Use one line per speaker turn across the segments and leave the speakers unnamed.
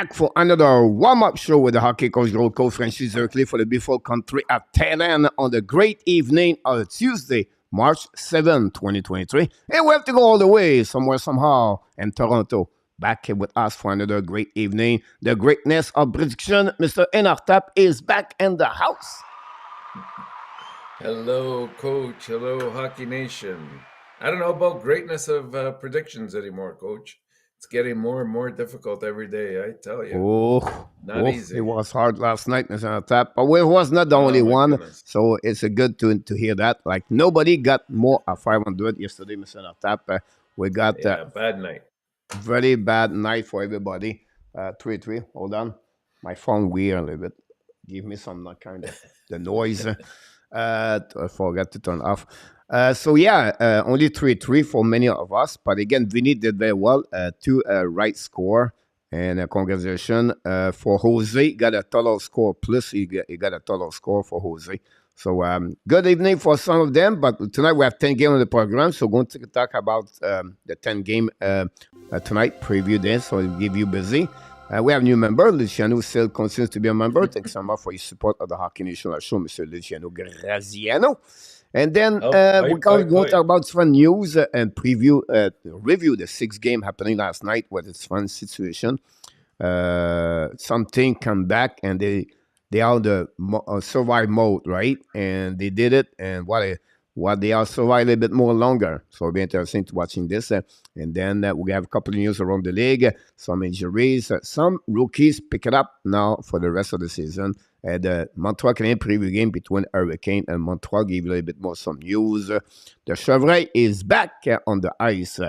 back for another warm-up show with the hockey coach, goal coach Francis Zerkley for the beautiful country of Thailand on the great evening of Tuesday, March 7, 2023. And we have to go all the way, somewhere, somehow, in Toronto. Back here with us for another great evening. The greatness of prediction, Mr. ENORTAP, is back in the house.
Hello, Coach. Hello, Hockey Nation. I don't know about greatness of predictions anymore, Coach. It's getting more and more difficult every day, I tell you. Not easy.
It was hard last night, Mr. ENORTAP, but we was not the only one. Goodness. So it's a good to hear that. Like, nobody got more at 500 yesterday, Mr. ENORTAP. We got
bad night.
Very bad night for everybody. 3-3. Hold on. My phone weird a little bit. Give me some kind of the noise. I forgot to turn off. Only 3-3 for many of us. But again, Vinny did very well. 2 right score. And congratulations for Jose. Got a total score plus. He got a total score for Jose. So good evening for some of them. But tonight we have 10 games on the program. So we're going to talk about the 10 game tonight. Preview this. So we'll give you busy. We have a new member. Luciano still continues to be a member. Thanks so much for your support of the Hockey Nation show, Mr. Luciano GRAZIANO. And then we're going to talk about fun news and review the 6th game happening last night with its fun situation. Something come back and they are in the survive mode, right? And they did it, and what they are survive a little bit more longer. So it'll be interesting to watching this. And then we have a couple of news around the league, some injuries, some rookies pick it up now for the rest of the season. The Montreal Canadiens preview game between Hurricane and Montreal gave you a little bit more some news. The Chevrolet is back on the ice.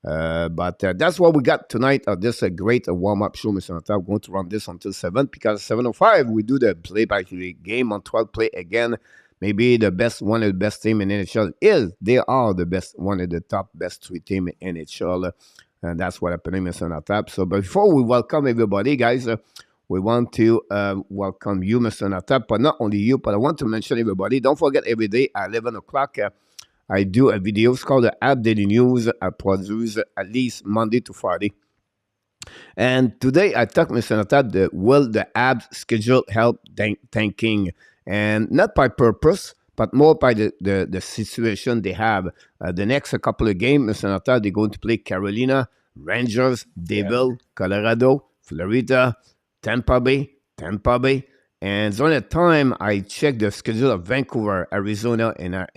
But that's what we got tonight. This is a great warm-up show, Mr. ENORTAP. I'm going to run this until 7 because 7:05 we do the play-by-play game. Montreal play again. Maybe one of the best team in NHL they are the best, one of the top best 3 team in NHL. And that's what happening, Mr. ENORTAP. So before we welcome everybody, guys, we want to welcome you, Mr. ENORTAP, but not only you, but I want to mention everybody. Don't forget every day at 11 o'clock, I do a video. It's called the App Daily News. I produce at least Monday to Friday. And today I talked, Mr. ENORTAP, will the Habs schedule help tanking? And not by purpose, but more by the situation they have. The next couple of games, Mr. ENORTAP, they're going to play Carolina, Rangers, Devil, Colorado, Florida, Tampa Bay. And during the time, I checked the schedule of Vancouver, Arizona, and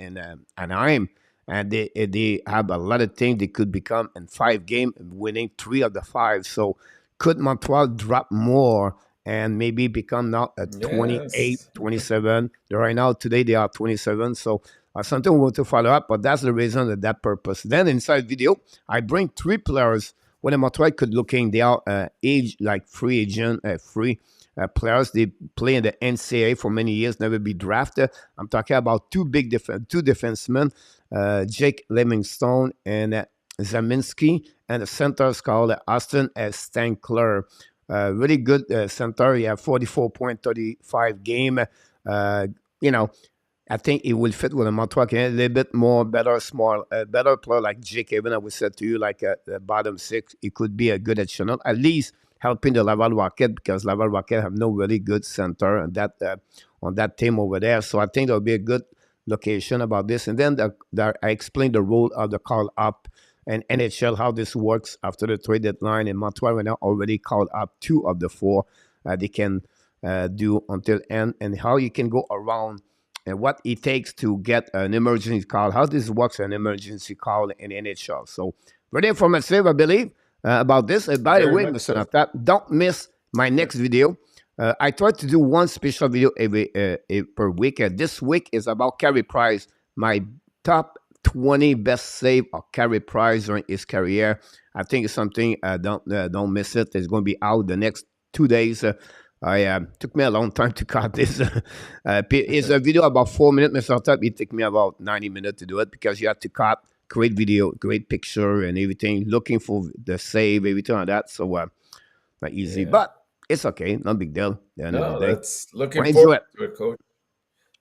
Anaheim. And they have a lot of things they could become in 5 games, winning 3 of the 5. So could Montreal drop more and maybe become now at 28, 27? Right now, today, they are 27. So something we want to follow up, but that's the reason that purpose. Then inside video, I bring 3 players when the Montreal could looking. They are age like free agent, free players. They play in the NCAA for many years, never be drafted. I'm talking about 2 defensemen, Jake Livingstone and Zaminski, and the center is called Austin Stankler. Really good center. He have 44.35 game. I think it will fit with a Montreal Canadiens a little bit more, better player like Jake Evan. I would say to you, like the bottom 6, it could be a good additional, at least helping the Laval Rocket, because Laval Rocket have no really good center on that team over there. So I think there'll be a good location about this. And then I explained the role of the call up and NHL, how this works after the trade deadline. In Montreal, right now already called up 2 of the 4 they can do until end, and how you can go around and what it takes to get an emergency call, how this works, an emergency call in NHL. So very informative, I believe, about this. And by the way, Mr. ENORTAP, don't miss my next video. I try to do 1 special video per week. This week is about Carey Price, my top 20 best save of Carey Price during his career. I think it's something, don't miss it. It's going to be out the next 2 days. Took me a long time to cut this. It's a video about 4 minutes, Mr. ENORTAP. It took me about 90 minutes to do it because you have to cut, great video, great picture and everything, looking for the save, everything like that. So not easy, but it's okay. No big deal.
No, that's looking forward to it, Coach.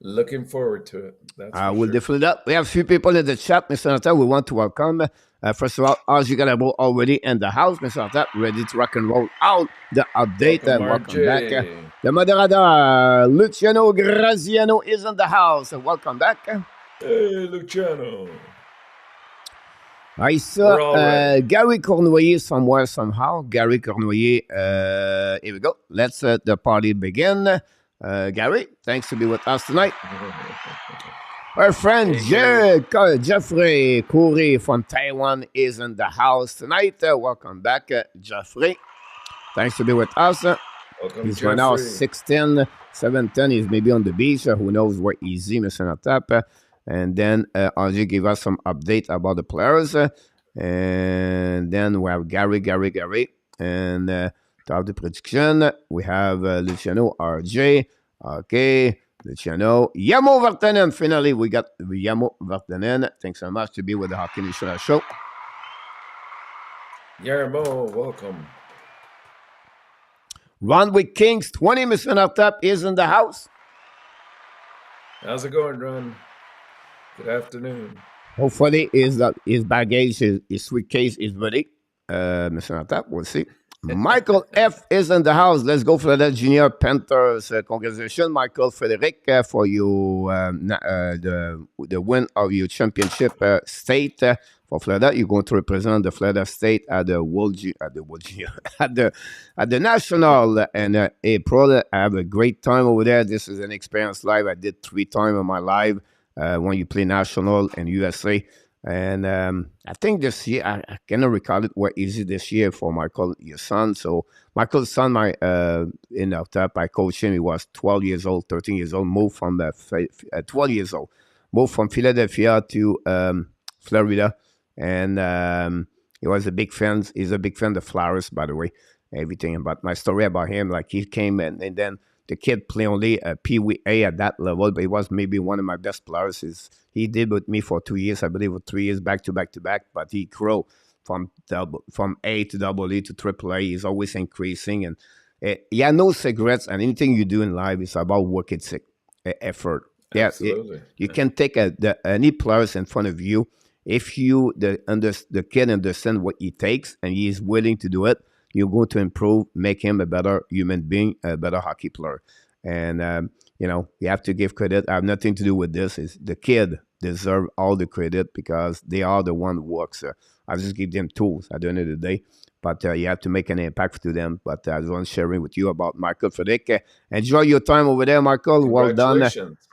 Looking forward to it. That's
I
for
will
sure.
definitely that. We have a few people in the chat, Mr. Nata. We want to welcome. First of all, Ozzy Galabo already in the house, Mr. Nata, ready to rock and roll out the update.
Welcome,
Welcome back.
RJ.
The moderator, Luciano Graziano, is in the house. Welcome back.
Hey, Luciano.
I saw Gary Cournoyer somewhere, somehow. Gary Cournoyer, here we go. Let's the party begin. Gary, thanks to be with us tonight. Our friend Jeffrey Corey from Taiwan is in the house tonight. Welcome back, Jeffrey. Thanks to be with us.
Welcome,
he's
Jeffrey.
right now 6'10", 7'10". He's maybe on the beach. Who knows where he's Mr. Natap. And then RJ gave us some update about the players. And then we have Gary. And to have the prediction, we have Luciano, RJ. Okay. Luciano. Yamo Vartanen. Finally, we got Yamo Vartanen. Thanks so much to be with the Hockey Nation show.
Yarmo, welcome.
Ronwick Kings 20, Mr. Nortap is in the house.
How's it going, Ron? Good afternoon.
Hopefully his baggage, his suitcase is ready. Mr. Nortap, we'll see. Michael F. is in the house. Let's go for that Junior Panthers. Congratulations, Michael Frederick, for you the win of your championship state for Florida. You're going to represent the Florida State at the at the National in April. I have a great time over there. This is an experience live. I did 3 times in my life when you play National and USA. And I think this year, I cannot recall it were easy this year for Michael, your son. So Michael's son, in the top, I coached him. He was 12 years old, 13 years old, moved from 12 years old, moved from Philadelphia to Florida. And he was a big fan. He's a big fan of flowers, by the way. Everything about my story about him, like he came and then the kid played only a Pee Wee A at that level, but he was maybe one of my best players. He did with me for 2 years, I believe, or 3 years back to back. But he grew from A to double A to triple A. He's always increasing, and he had no cigarettes. And anything you do in life is about work ethic, effort.
Absolutely.
You can take any players in front of you if the kid understands what he takes and he is willing to do it. You're going to improve, make him a better human being, a better hockey player. And, you have to give credit. I have nothing to do with this. It's the kid deserve all the credit because they are the one who works. I just give them tools at the end of the day. But you have to make an impact to them. But I just want to share with you about Michael Frederick. Enjoy your time over there, Michael. Well done.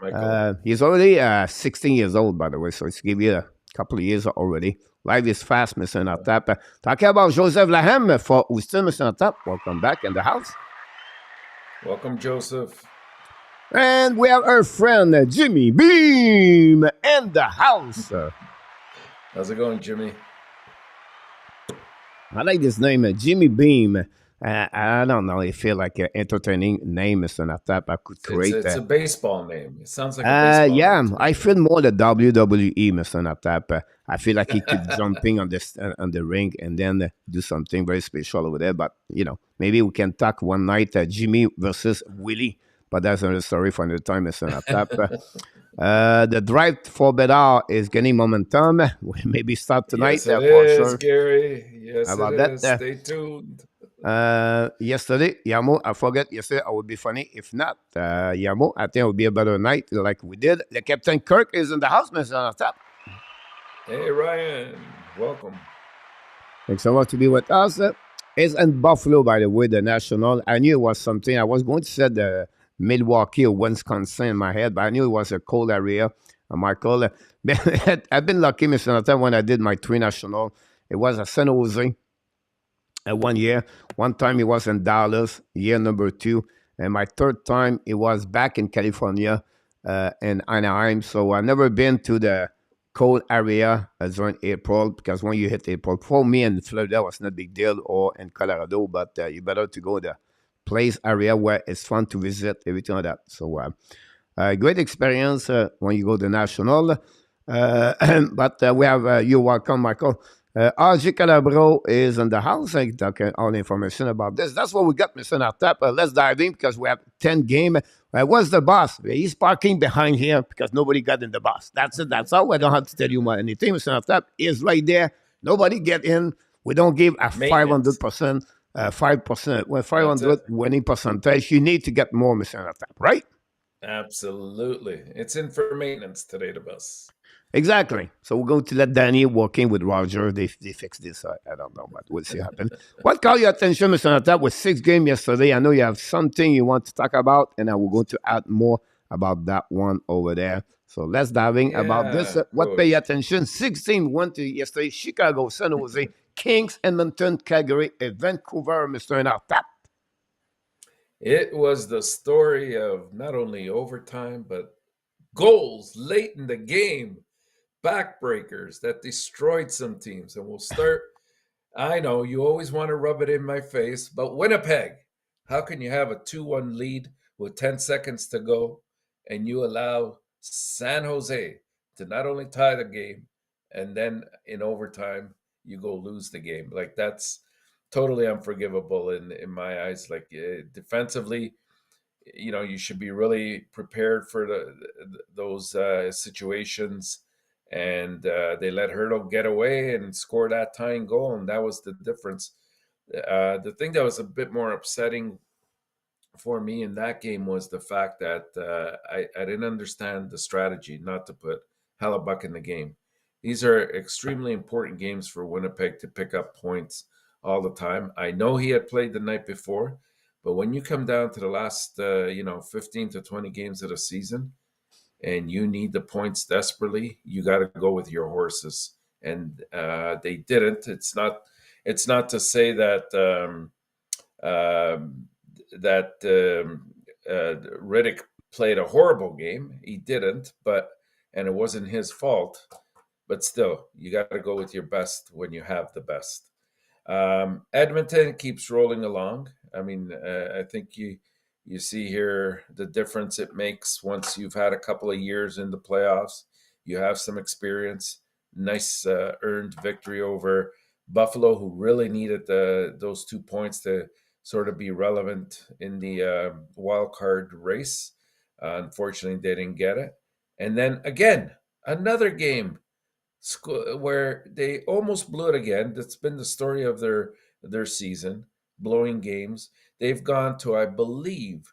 Michael.
He's already 16 years old, by the way. So it's give you a couple of years already. Life is fast, Mr. Nortap. Talking about Joseph Lahem for Houston, Mr. Nortap. Welcome back in the house.
Welcome, Joseph.
And we have our friend Jimmy Beam in the house.
How's it going, Jimmy?
I like this name, Jimmy Beam. I don't know. I feel like an entertaining name, Mr. Nortap. I could create
It's a baseball name. It sounds like a baseball name.
I feel more the WWE, Mr. Nortap. I feel like he could jumping on the ring and then do something very special over there. But, maybe we can talk one night, Jimmy versus Willie. But that's another story for another time, Mr. Nortap. The drive for better is gaining momentum. We maybe start tonight.
Yes, it is, Gary. Yes,
How about
it is.
that?
Stay tuned.
Yesterday, Yamo, I forget yesterday, I would be funny. If not, Yamo, I think it would be a better night like we did. The Captain Kirk is in the house, Mr. Nortap.
Hey, Ryan. Welcome.
Thanks so much to be with us. It's in Buffalo, by the way, the National. I knew it was something. I was going to say the Milwaukee or Wisconsin in my head, but I knew it was a cold area. Michael, I've been lucky, Mr. Nortap, when I did my 3 National. It was at San Jose. 1 year. One time it was in Dallas, year number 2. And my 3rd time, it was back in California, in Anaheim. So I've never been to the cold area during April, because when you hit April, for me in Florida was not a big deal, or in Colorado, but you better to go the place area where it's fun to visit, everything like that. So great experience when you go to National. But we have, you're welcome, Michael. RG Calabro is in the house. I talk all the information about this. That's what we got, Mr. Nartap. Let's dive in because we have 10 game. What's the boss? He's parking behind here because nobody got in the bus. That's it. That's all. I don't have to tell you anything. Mr. Nartap is right there. Nobody get in. We don't give a
Maintenance.
500%, 5%, well,
That's
500
it.
winning percentage. You need to get more, Mr. Nartap, right?
Absolutely. It's in for maintenance today, the bus.
Exactly. So we're going to let Danny working with Roger. They fix this. I don't know, but we'll see what happens. What caught your attention, Mr. Natal, was 6 games yesterday. I know you have something you want to talk about, and we're going to add more about that one over there. So let's dive in about this. What pay your attention? 6 teams went to yesterday. Chicago, San Jose, Kings, Edmonton, Calgary, and Vancouver, Mr. Natal.
It was the story of not only overtime, but goals late in the game, backbreakers that destroyed some teams. And we'll start. I know you always want to rub it in my face, but Winnipeg, how can you have a 2-1 lead with 10 seconds to go and you allow San Jose to not only tie the game and then in overtime you go lose the game? Like, that's totally unforgivable in my eyes. Like, defensively, you should be really prepared for those situations. And they let Hurdle get away and score that tying goal, and that was the difference. The thing that was a bit more upsetting for me in that game was the fact that I didn't understand the strategy not to put Hellebuck in the game. These are extremely important games for Winnipeg to pick up points all the time. I know he had played the night before, but when you come down to the last 15 to 20 games of the season and you need the points desperately, you got to go with your horses. And they didn't. It's not to say that Riddick played a horrible game. He didn't, and it wasn't his fault. But still, you got to go with your best when you have the best. Edmonton keeps rolling along. I mean, I think you see here the difference it makes once you've had a couple of years in the playoffs. You have some experience. Nice earned victory over Buffalo, who really needed those 2 points to sort of be relevant in the wild card race. Unfortunately, they didn't get it. And then again, another game where they almost blew it again. That's been the story of their season, blowing games. They've gone to, I believe,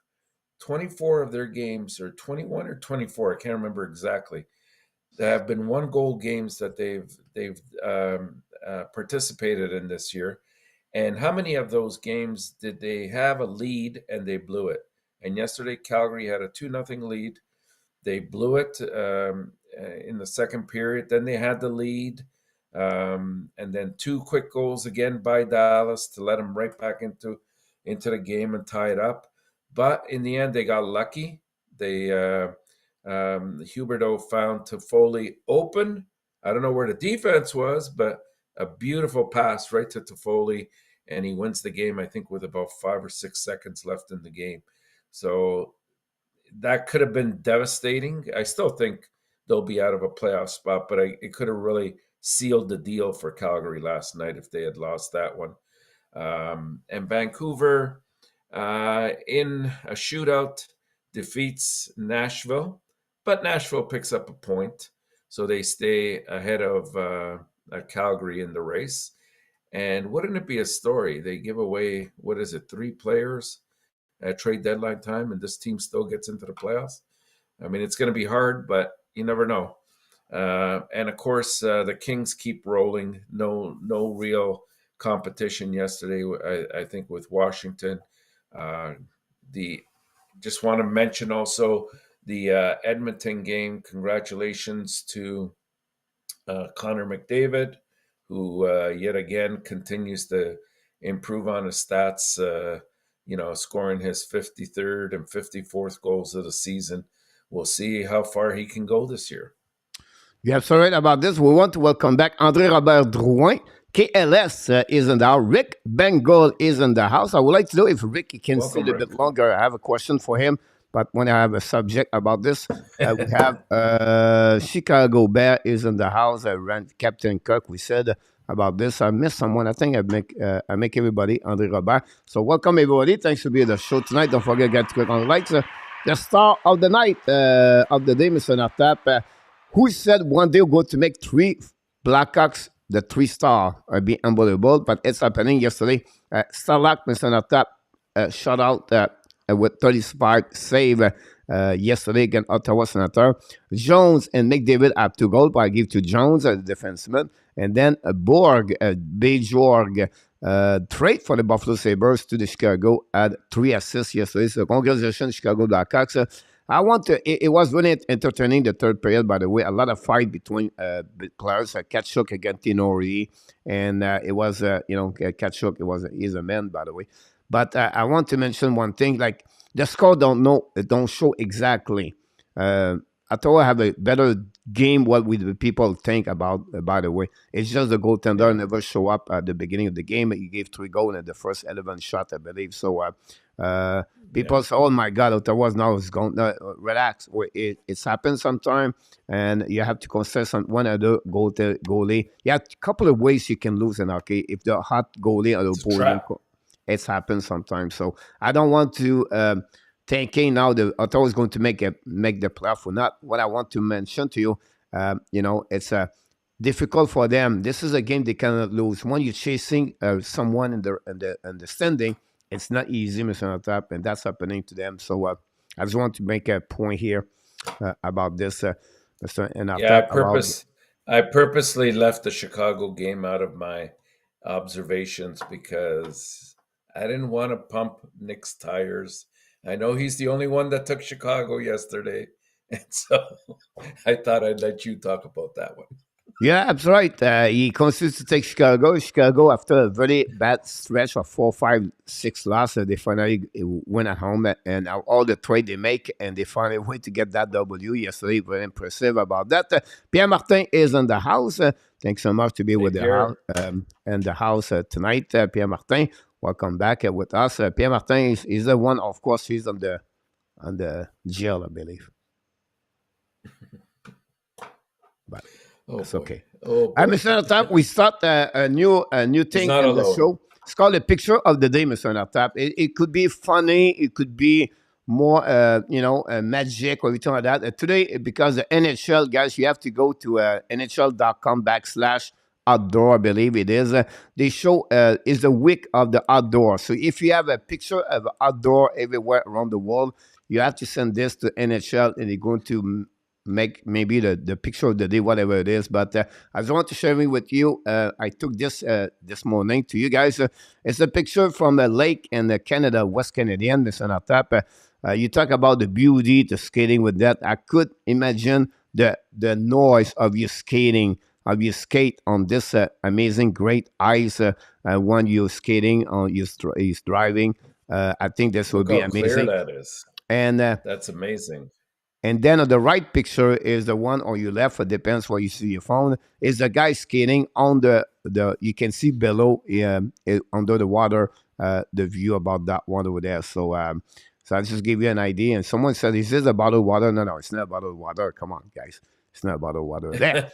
24 of their games, or 21 or 24, I can't remember exactly. There have been 1-goal games that they've participated in this year. And how many of those games did they have a lead and they blew it? And yesterday, Calgary had a 2-0 lead. They blew it in the second period. Then they had the lead. And then 2 quick goals again by Dallas to let them right back into the game and tie it up. But in the end, they got lucky. Huberdeau found Toffoli open. I don't know where the defense was, but a beautiful pass right to Toffoli, and he wins the game, I think, with about 5 or 6 seconds left in the game. So that could have been devastating. I still think they'll be out of a playoff spot, but it could have really sealed the deal for Calgary last night if they had lost that one. And Vancouver, in a shootout, defeats Nashville, but Nashville picks up a point, so they stay ahead of Calgary in the race. And wouldn't it be a story? They give away, 3 players at trade deadline time, and this team still gets into the playoffs. I mean, it's going to be hard, but you never know. And of course, the Kings keep rolling. No real competition yesterday, I think, with Washington. Just want to mention also the Edmonton game. Congratulations to Connor McDavid, who yet again continues to improve on his stats, scoring his 53rd and 54th goals of the season. We'll see how far he can go this year.
You're so right about this. We want to welcome back André Robert Drouin. KLS is in the house. Rick Bengal is in the house. I would like to know if Rick can stay a bit longer. I have a question for him, but when I have a subject about this, we have Chicago Bear is in the house. Captain Kirk, we said, about this. I missed someone. I think I make everybody Andre Robert. So welcome everybody. Thanks for being on the show tonight. Don't forget to click on the likes. The star of the night of the day, Mr. Natap, who said one day we're going to make three Blackhawks the 3-star be unbelievable, but it's happening yesterday. Starlock, Mr. Natap, shut out with 35 save yesterday against Ottawa Senator. Jones and McDavid have 2 goals, but I give to Jones, the defenseman. And then Borg, Bjorg, trade for the Buffalo Sabres to the Chicago, had 3 assists yesterday. So congratulations, Chicago Blackhawks. I want to. It was really entertaining the third period. By the way, a lot of fight between players. Kachuk against Tinori, and it was Kachuk. He's a man, by the way. But I want to mention one thing. Like the score don't show exactly. Ottawa have a better game. What the people think about. By the way, it's just the goaltender never show up at the beginning of the game. He gave 3 goals in the first 11 shot, I believe. So. People say, "Oh my God, Ottawa now is going." Relax. It's happened sometime, and you have to consider one other goalie. You have a couple of ways you can lose in hockey. If the hot goalie or the opponent, it's happened sometimes. So I don't want to thinking now that Ottawa is going to make the playoff or not. What I want to mention to you, it's difficult for them. This is a game they cannot lose. When you're chasing someone in the standing. It's not easy, Mr. Nortap, and that's happening to them. So I just want to make a point here about this, Mr. Nortap.
Yeah, I purposely left the Chicago game out of my observations because I didn't want to pump Nick's tires. I know he's the only one that took Chicago yesterday, and so I thought I'd let you talk about that one.
Yeah, that's right. He continues to take Chicago. Chicago, after a very bad stretch of 4, 5, 6 losses, they finally win at home, and all the trade they make, and they finally went to get that W yesterday. Very impressive about that. Pierre Martin is in the house. Thanks so much to be with the house in the house tonight. Pierre Martin, welcome back with us. Pierre Martin is the one, of course, he's on the jail, I believe. But it's okay. Mr. Nortap, we start a new thing in the show. It's called a picture of the day, Mr. Nortap. It could be funny. It could be more, magic or anything like that. Today, because the NHL, guys, you have to go to NHL.com/outdoor, I believe it is. They show is the week of the outdoor. So if you have a picture of outdoor everywhere around the world, you have to send this to NHL, and they're going to make maybe the picture of the day, whatever it is. But I just want to share it with you. I took this morning to you guys. It's a picture from a lake in Canada, West Canadian, Mr. Nortap. You talk about the beauty, the skating with that. I could imagine the noise of you skating, of you skate on this amazing, great ice when you're skating or you're driving. I think this will be amazing.
Clear that is.
And
that's amazing.
And then on the right picture is the one on your left. It depends where you see your phone. Is the guy skating on the you can see below under the water the view about that one over there. So I just give you an idea. And someone said, "Is this a bottled water?" No, it's not a bottled water. Come on, guys. It's not a bottled water there.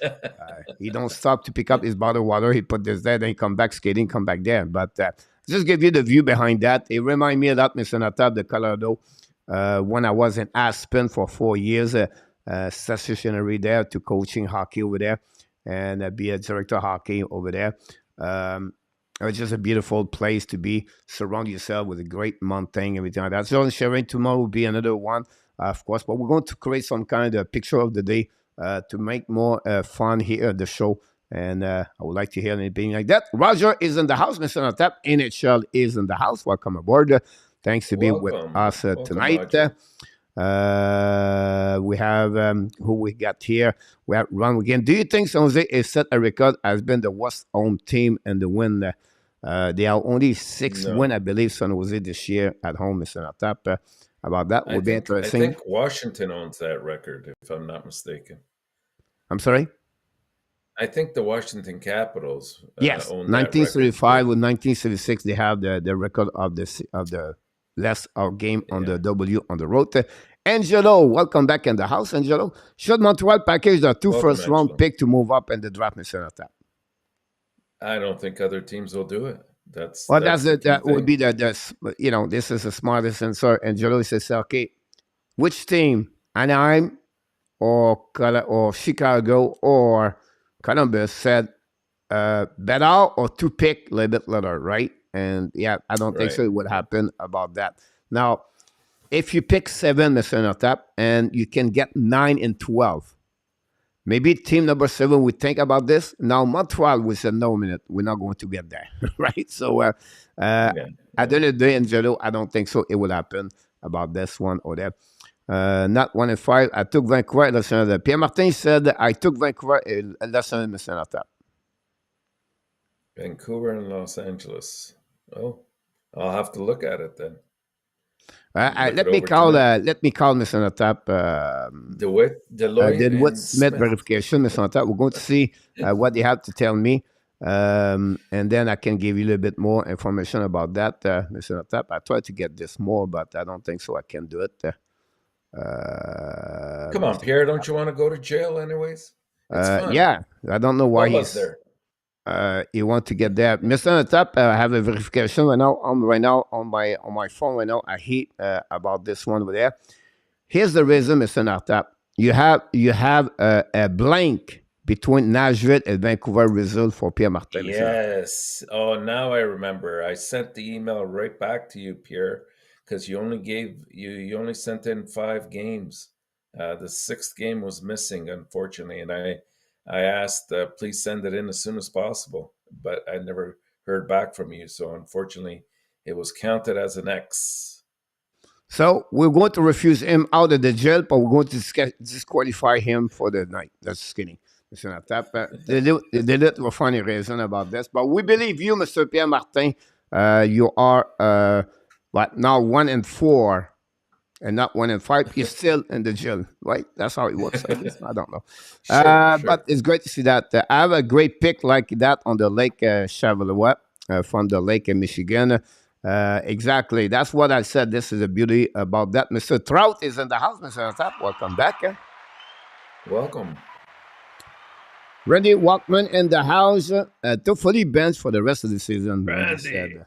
He don't stop to pick up his bottled water. He put this there, then he come back skating, come back there. But just give you the view behind that. It remind me of that, Mr. Nortap, the Colorado. When I was in Aspen for 4 years, stationary there to coaching hockey over there and be a director of hockey over there. It was just a beautiful place to be. Surround yourself with a great mountain, everything like that. So sharing tomorrow will be another one, of course. But we're going to create some kind of picture of the day to make more fun here at the show. And I would like to hear anything like that. Roger is in the house, Mr. Nortap. NHL is in the house. Welcome aboard. Thanks to be with us tonight. We have who we got here. We have Ron again. Do you think San Jose is set a record has been the worst home team in the win? They are only 6 win, I believe, San Jose this year at home, Mr. Nortap. About that would be interesting.
I think Washington owns that record, if I'm not mistaken.
I'm sorry?
I think the Washington Capitals
yes,
own
1935 with 1976, they have the record of the less game on the W on the road. Angelo, welcome back in the house, Angelo. Should Montreal package the 2 first-round pick to move up in the draft, Mr. Nortap?
I don't think other teams will do it. That's
Well,
that's the key
that would
thing.
be this is the smartest answer. And Jolo says, okay, which team, Anaheim or Chicago or Columbus said better or to pick a little bit later, right? And yeah, I don't think
Right.
so. It would happen about that. Now, if you pick 7, Mr. Notap, and you can get 9 and 12, maybe team number 7 would think about this. Now, Montreal, we said, no minute, we're not going to get there, right? So,
Yeah.
at the
Yeah.
end of the day, Angelo, I don't think so. It will happen about this one or that. Not 1 and 5. I took Vancouver. Listen, Pierre Martin said, I took Vancouver. Listen, Mr. Notap.
Vancouver and Los Angeles. Oh, I'll have to look at it then. Look it
Let me
over
call.
tonight.
Let me call Mr. Notap.
DeWitt, Deloitte,
Then with
and
Smith
Smith.
verification, Mr. Notap. We're going to see what they have to tell me, and then I can give you a little bit more information about that, Mr. Notap. I tried to get this more, but I don't think so. I can do it.
Come on,
Mr.
Pierre. Don't you want to go to jail anyways? It's fun.
Yeah, I don't know why
Love us there.
you want to get there. Mr. Natap, I have a verification right now on my phone right now. I hate about this one over there. Here's the reason, Mr. Natap. You have a blank between Nashville and Vancouver result for Pierre Martin, Mr. Natap.
Yes. Oh, now I remember. I sent the email right back to you, Pierre, because you only sent in 5 games. The 6th game was missing, unfortunately, and I asked, please send it in as soon as possible, but I never heard back from you. So unfortunately, it was counted as an X.
So we're going to refuse him out of the jail, but we're going to disqualify him for the night. That's just kidding. Mr. Natap. They did it for funny reason about this, but we believe you, Mr. Pierre Martin. You are what now 1 and 4 and not 1 and 5. You're still in the jail, right? That's how it works, I guess. I don't know.
Sure,
But
sure.
it's great to see that. I have a great pick like that on the Lake Charlevoix from the Lake in Michigan. Exactly. That's what I said. This is the beauty about that. Mr. Trout is in the house, Mr. Natap. Welcome back.
Welcome.
Randy Walkman in the house. To fully bench for the rest of the season, Randy
Randy.
said.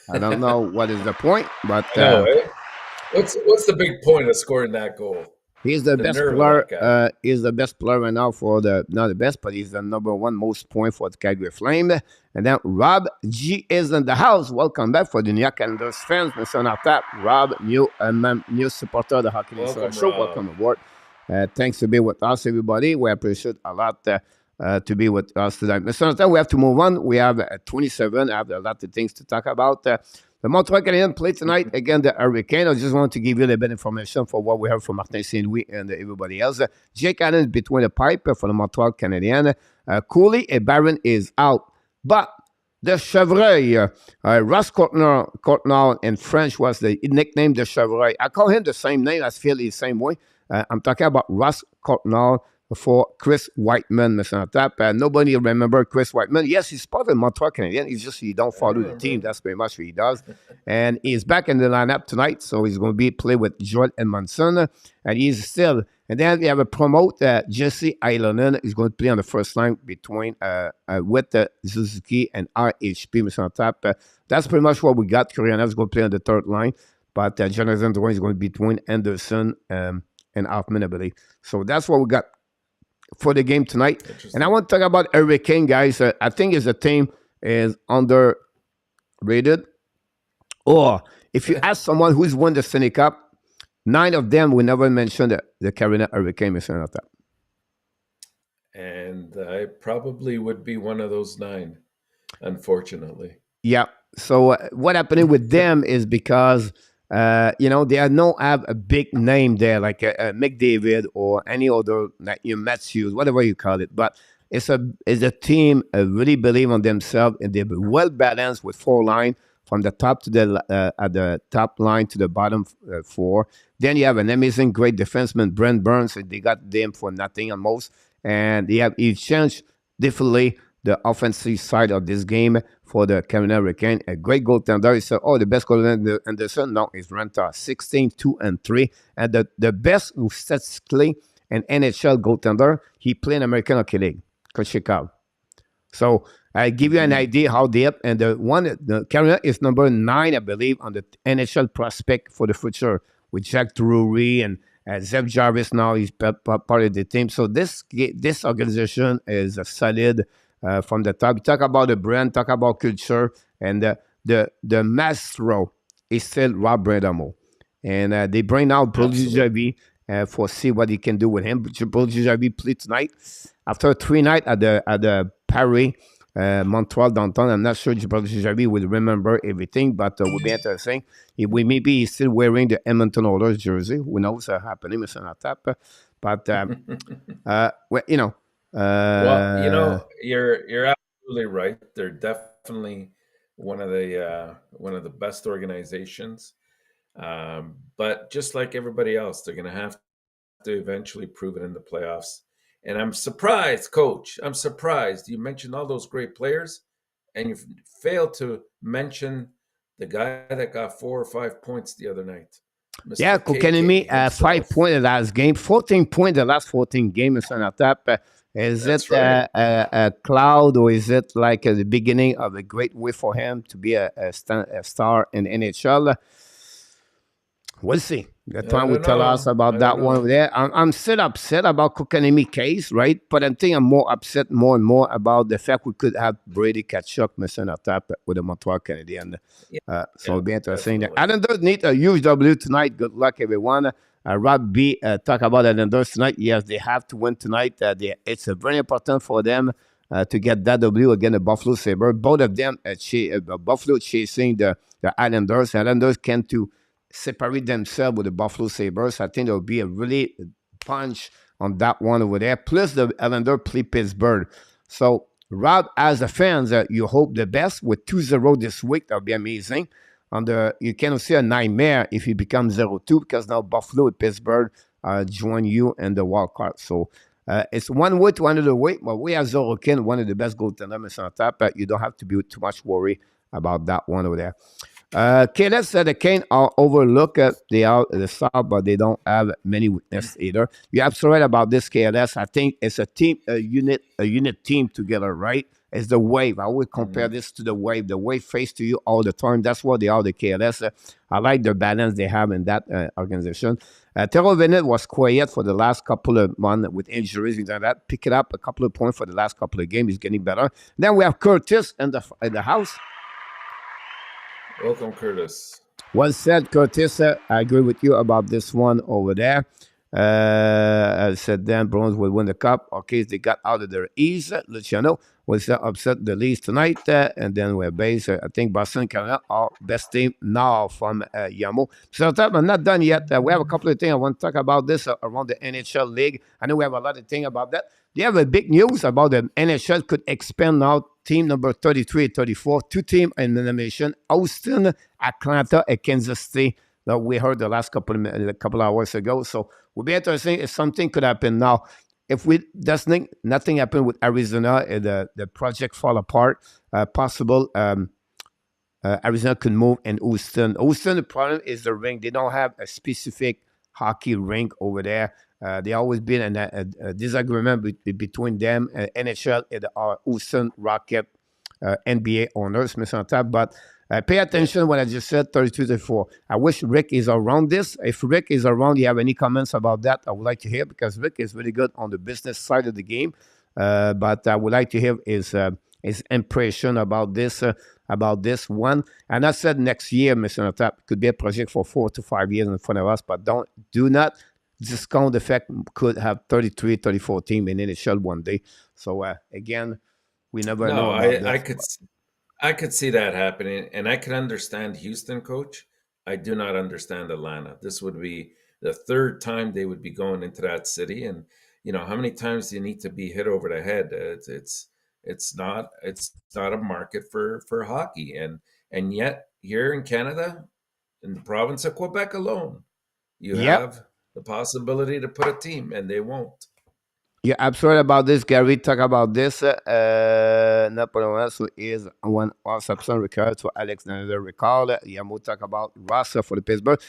I don't know what is the point, but
I know, eh? What's the big point of scoring that goal?
he's the
The
best
nerve of
player.
that guy.
He's the best player right now for the not the best, but he's the number 1 most point for the Calgary Flame. And then Rob G is in the house. Welcome back for the New York Islanders fans, Mr. Natap. Rob, new supporter of the Hockey Insider
Welcome,
Show.
Rob.
Welcome aboard. Thanks to be with us, everybody. We appreciate a lot to be with us today. Mr. Natap, we have to move on. We have 27. I have a lot of things to talk about. The Montreal Canadiens play tonight against the Hurricane. I just want to give you a little bit of information for what we heard from Martin St. Louis and everybody else. Jake Allen is between the pipe for the Montreal Canadiens. Cooley and Barron is out. But the Chevreuil, Ross Courtnall in French was the nickname the Chevreuil. I call him the same name. I feel the same way. I'm talking about Ross Courtnall for Chris Whiteman, Mr. Natap. Nobody remember Chris Whiteman. Yes, he's part of the Montreal Canadiens. He's just he don't
I
follow the
remember
team.
him.
That's pretty much what he does. And he's back in the lineup tonight, so he's going to be play with Joel Edmondson. And he's still. And then we have a promote Jesse Ilonen is going to play on the first line between with Suzuki and RHP, Mr. Natap. That's pretty much what we got. Kuryanov is going to play on the third line, but Jonathan Drouin is going to be between Anderson and Hoffman, I believe. So that's what we got for the game tonight. And I want to talk about Hurricane, guys. I think as a team is underrated. Or if you ask someone who's won the Stanley Cup, 9 of them will never mention the Carolina Hurricane, Mr. Natap.
And I probably would be one of those 9, unfortunately.
Yeah. So what happening with them is because they are not have a big name there like McDavid or any other like Matthews, whatever you call it. But it's a team really believe on themselves and they're well balanced with 4 line from the top to the top line to the bottom 4. Then you have an amazing, great defenseman, Brent Burns. And they got them for nothing almost, and they have changed differently the offensive side of this game for the Carolina Hurricane. A great goaltender. He said, the best goaltender in the sun. No, it's Renta, 16, 2, and 3. And the best statistically an NHL goaltender, he played in American Hockey League, Chicago. So I give you an
Hmm.
idea how deep. And the Carolina is number 9, I believe, on the NHL prospect for the future with Jack Drury and Zeb Jarvis. Now he's part of the team. So this organization is a solid from the top. Talk about the brand, talk about culture, and the maestro is still Rob Bradamo. And they bring out
Absolutely.
Bulgakovic for see what he can do with him. Bulgakovic played tonight after 3 nights at the Paris Montreal downtown. I'm not sure Bulgakovic will remember everything, but it will be interesting. He will maybe he's still wearing the Edmonton Oilers jersey. Who knows what's happening, Mr. Natap? But well,
Well,
uh,
you're absolutely right. They're definitely one of the best organizations. But just like everybody else, they're going to have to eventually prove it in the playoffs. And I'm surprised, Coach. I'm surprised you mentioned all those great players, and you failed to mention the guy that got 4 or 5 points the other night,
yeah,
Mister
Kokanemi,
KK
5
himself.
points the last game, 14 points the last 14 games, Mr. Natap. Is it
That's right.
a cloud or is it like the beginning of a great way for him to be a star in NHL? We'll see. The
I
time will
don't
tell us
know.
about
I don't
that one over
know.
there. I'm still upset about Kokanemi case, right? But I think I'm more upset more and more about the fact we could have Brady Kachuk missing a tap with the Montreal Canadiens.
Yeah,
So
yeah,
it'll be interesting. The
definitely.
Islanders need a huge W tonight. Good luck, everyone. Rob B, talk about Islanders tonight. Yes, they have to win tonight. It's very important for them to get that W against the Buffalo Sabre. Both of them, Buffalo chasing the Islanders. Islanders can to separate themselves with the Buffalo Sabres. I think there will be a really punch on that one over there. Plus, the Islander play Pittsburgh. So, Rob, as a fan, you hope the best with 2-0 this week. That'll be amazing. You can see a nightmare if you become 0-2 because now Buffalo and Pittsburgh join you in the wild card. So, it's one way to another way. But we have Zorokin, one of the best goaltenders on top. You don't have to be too much worry about that one over there. KLS said the Kane are overlooked. They are the star, but they don't have many weaknesses either. You're absolutely right about this, KLS. I think it's a team, a unit team together, right? It's the wave. I would compare
Hmm.
this to the wave. The wave face to you all the time. That's what they are, the KLS. I like the balance they have in that organization. Terrell Bennett was quiet for the last couple of months with injuries and like that. Pick it up a couple of points for the last couple of games. He's getting better. Then we have Curtis in the house.
Welcome, Curtis.
Well said, Curtis. I agree with you about this one over there. I said Dan Bruins will win the cup. Okay, they got out of their ease. Luciano was upset the Leafs tonight. And then we're based. I think Boston Canada are best team now from Yamo. So I'm not done yet. We have a couple of things I want to talk about this around the NHL League. I know we have a lot of things about that. They have a big news about the NHL could expand now team number 33 and 34, two team in the nation, Austin, Atlanta, and Kansas City that we heard the last couple hours ago. So we'll be interesting if something could happen now. If we does nothing happen with Arizona, the project fall apart, possible Arizona could move in Houston. Houston, the problem is the ring. They don't have a specific hockey rink over there. They always been a disagreement between them, NHL, and our Houston Rocket NBA owners, Mr. Tap. But pay
Yeah.
attention what I just said, 32 to 4. I wish Rick is around this. If Rick is around, you have any comments about that, I would like to hear because Rick is really good on the business side of the game. But I would like to hear his impression about this one. And I said next year, Mr. Tap, could be a project for 4 to 5 years in front of us, but do not discount the fact could have 33, 34 team in NHL one day. So again, we never
No,
know about this.
I could see that happening, and I can understand Houston, coach. I do not understand Atlanta. This would be the third time they would be going into that city, and how many times do you need to be hit over the head? It's not a market for hockey, and yet here in Canada, in the province of Quebec alone, you
Yep.
have the possibility to put a team, and they won't.
You're absolutely about this, Gary. Talk about this. Napoleon who is one of substance required to Alexandre recall. Yamo talk about Rasa for the Pittsburgh.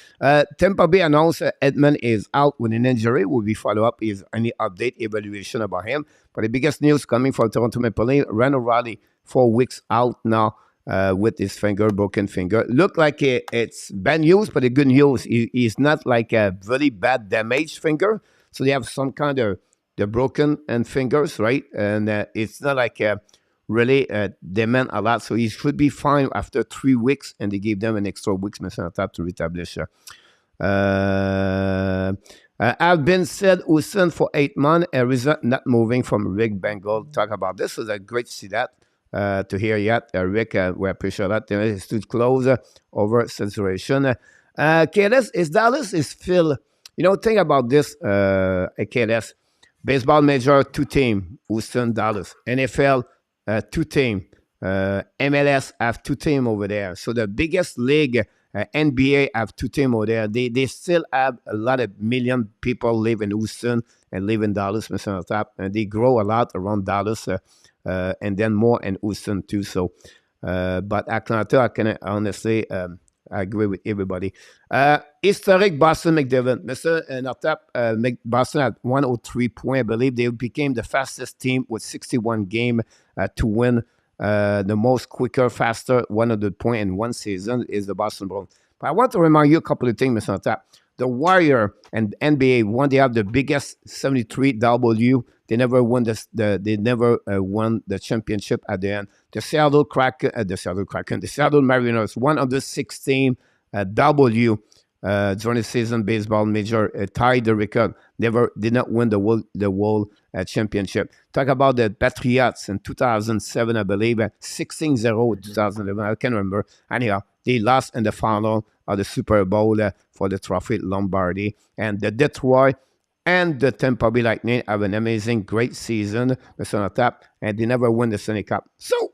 Tampa Bay announced Edmund is out with an injury. Will be follow up. Is any update evaluation about him? But the biggest news coming from Toronto Maple Leafs, Randall Riley 4 weeks out now with his finger, broken finger. Look like it's bad news, but the good news, he's not like a very bad damaged finger. So they have some kind of the broken and fingers, right? And it's not like really they meant a lot. So he should be fine after 3 weeks, and they gave them an extra week, Mr. Tap, to reestablish. I've been said Houston for 8 months. A result not moving from Rick Bengal. Talk about this. Was great to see that. To hear yet, Rick, we appreciate that. It's too close over saturation. KLS is Dallas is Phil. Think about this. KLS baseball major 2 team, Houston, Dallas. NFL 2 team. MLS have 2 team over there. So the biggest league. NBA have 2 team over there. They still have a lot of million people live in Houston and live in Dallas, Mr. Tap, and they grow a lot around Dallas, and then more in Houston too. So, but Atlanta, I can honestly I agree with everybody. Historic Boston McDavid, Mr. Nortap, Boston had 103 points. I believe they became the fastest team with 61 games to win. The most quicker, faster 100 point in one season is the Boston Bruins. But I want to remind you a couple of things, Mr. Tap. The Warrior and NBA, one, they have the biggest 73W. They never won they never won the championship at the end. The Seattle Mariners, one of the 16 W during the season baseball major, tied the record. Never did not win the world championship. Talk about the Patriots in 2007, I believe, 16-0 in 2011. I can't remember. Anyhow, they lost in the final of the Super Bowl for the trophy Lombardi. And the Detroit and the Tampa Bay Lightning have an amazing, great season, Mr. Tap, and they never win the Stanley Cup. So,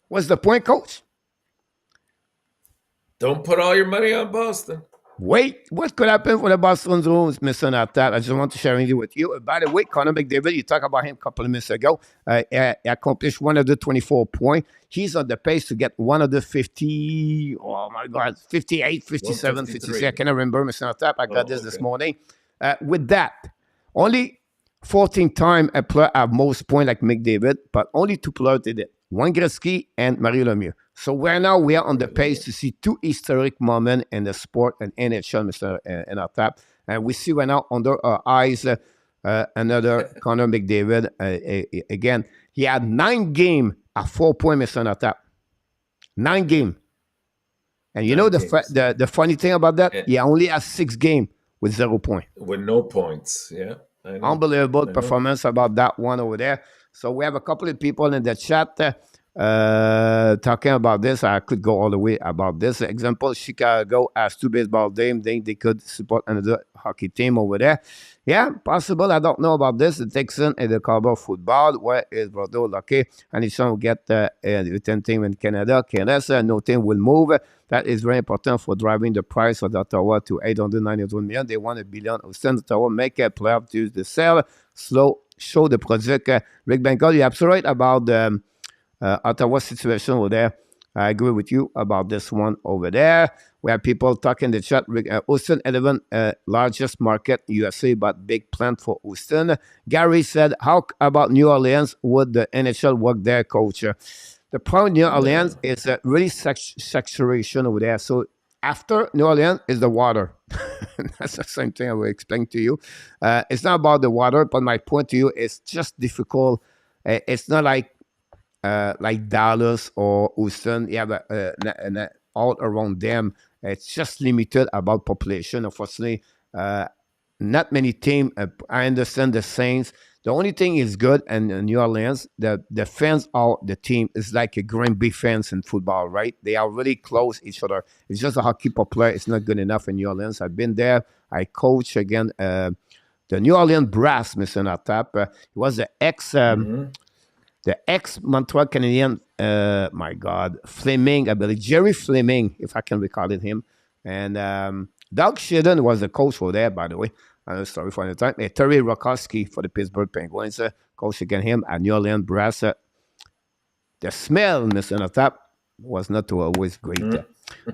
what's the point, Coach?
Don't put all your money on Boston.
Wait, what could happen for the Boston Bruins, Mr. Nortap? I just want to share it with you. By the way, Connor McDavid, you talked about him a couple of minutes ago. He accomplished 124 points. He's on the pace to get 150, oh my God, 58, 57, 56. I cannot remember, Mr. Nortap. I got this morning. With that, only 14 times a player have most points like McDavid, but only 2 players did it. One Gretzky and Mario Lemieux. So right now we are on the pace to see 2 historic moments in the sport and NHL, Mr. Nortap. And we see right now under our eyes another Connor McDavid. Again, he had 9 games at 4 points, Mr. Nortap. 9 games. And you know the funny thing about that? He only has 6 games with 0 points.
With no points, yeah.
Unbelievable performance about that one over there. So we have a couple of people in the chat talking about this. I could go all the way about this. Example, Chicago has 2 baseball teams. They could support another hockey team over there. Yeah, possible. I don't know about this. The Texans and the Cowboy football. Where is Bordeaux lucky? And he's trying to get the 10 team in Canada. KNS, no team will move. That is very important for driving the price of Ottawa to 891 million. They want $1 billion. Ottawa make a playoff to use the sell. Slow show the project. Rick Bengal, you're absolutely right about the Ottawa situation over there. I agree with you about this one over there. We have people talking in the chat. Houston 11 largest market USA, but big plan for Houston. Gary said, how about New Orleans? Would the NHL work there, coach? The problem with New Orleans is really saturation over there. So after New Orleans is the water. That's the same thing I will explain to you. It's not about the water, but my point to you is just difficult. It's not like Dallas or Houston. You have all around them. It's just limited about population. Unfortunately, not many teams. I understand the Saints. The only thing is good in New Orleans, the fans are the team is like a Green Bay fans in football, right? They are really close each other. It's just a hockey player. It's not good enough in New Orleans. I've been there. I coach again the New Orleans Brass, Mr. Nortap. He was the ex Montreal Canadian, my God, Fleming, I believe, Jerry Fleming, if I can recall it him. And Doug Shedden was the coach for there, by the way. Sorry for the time. Terry Rakowski for the Pittsburgh Penguins, coach again him at New Orleans Brass. The smell, Mr. Nortap, was not always great.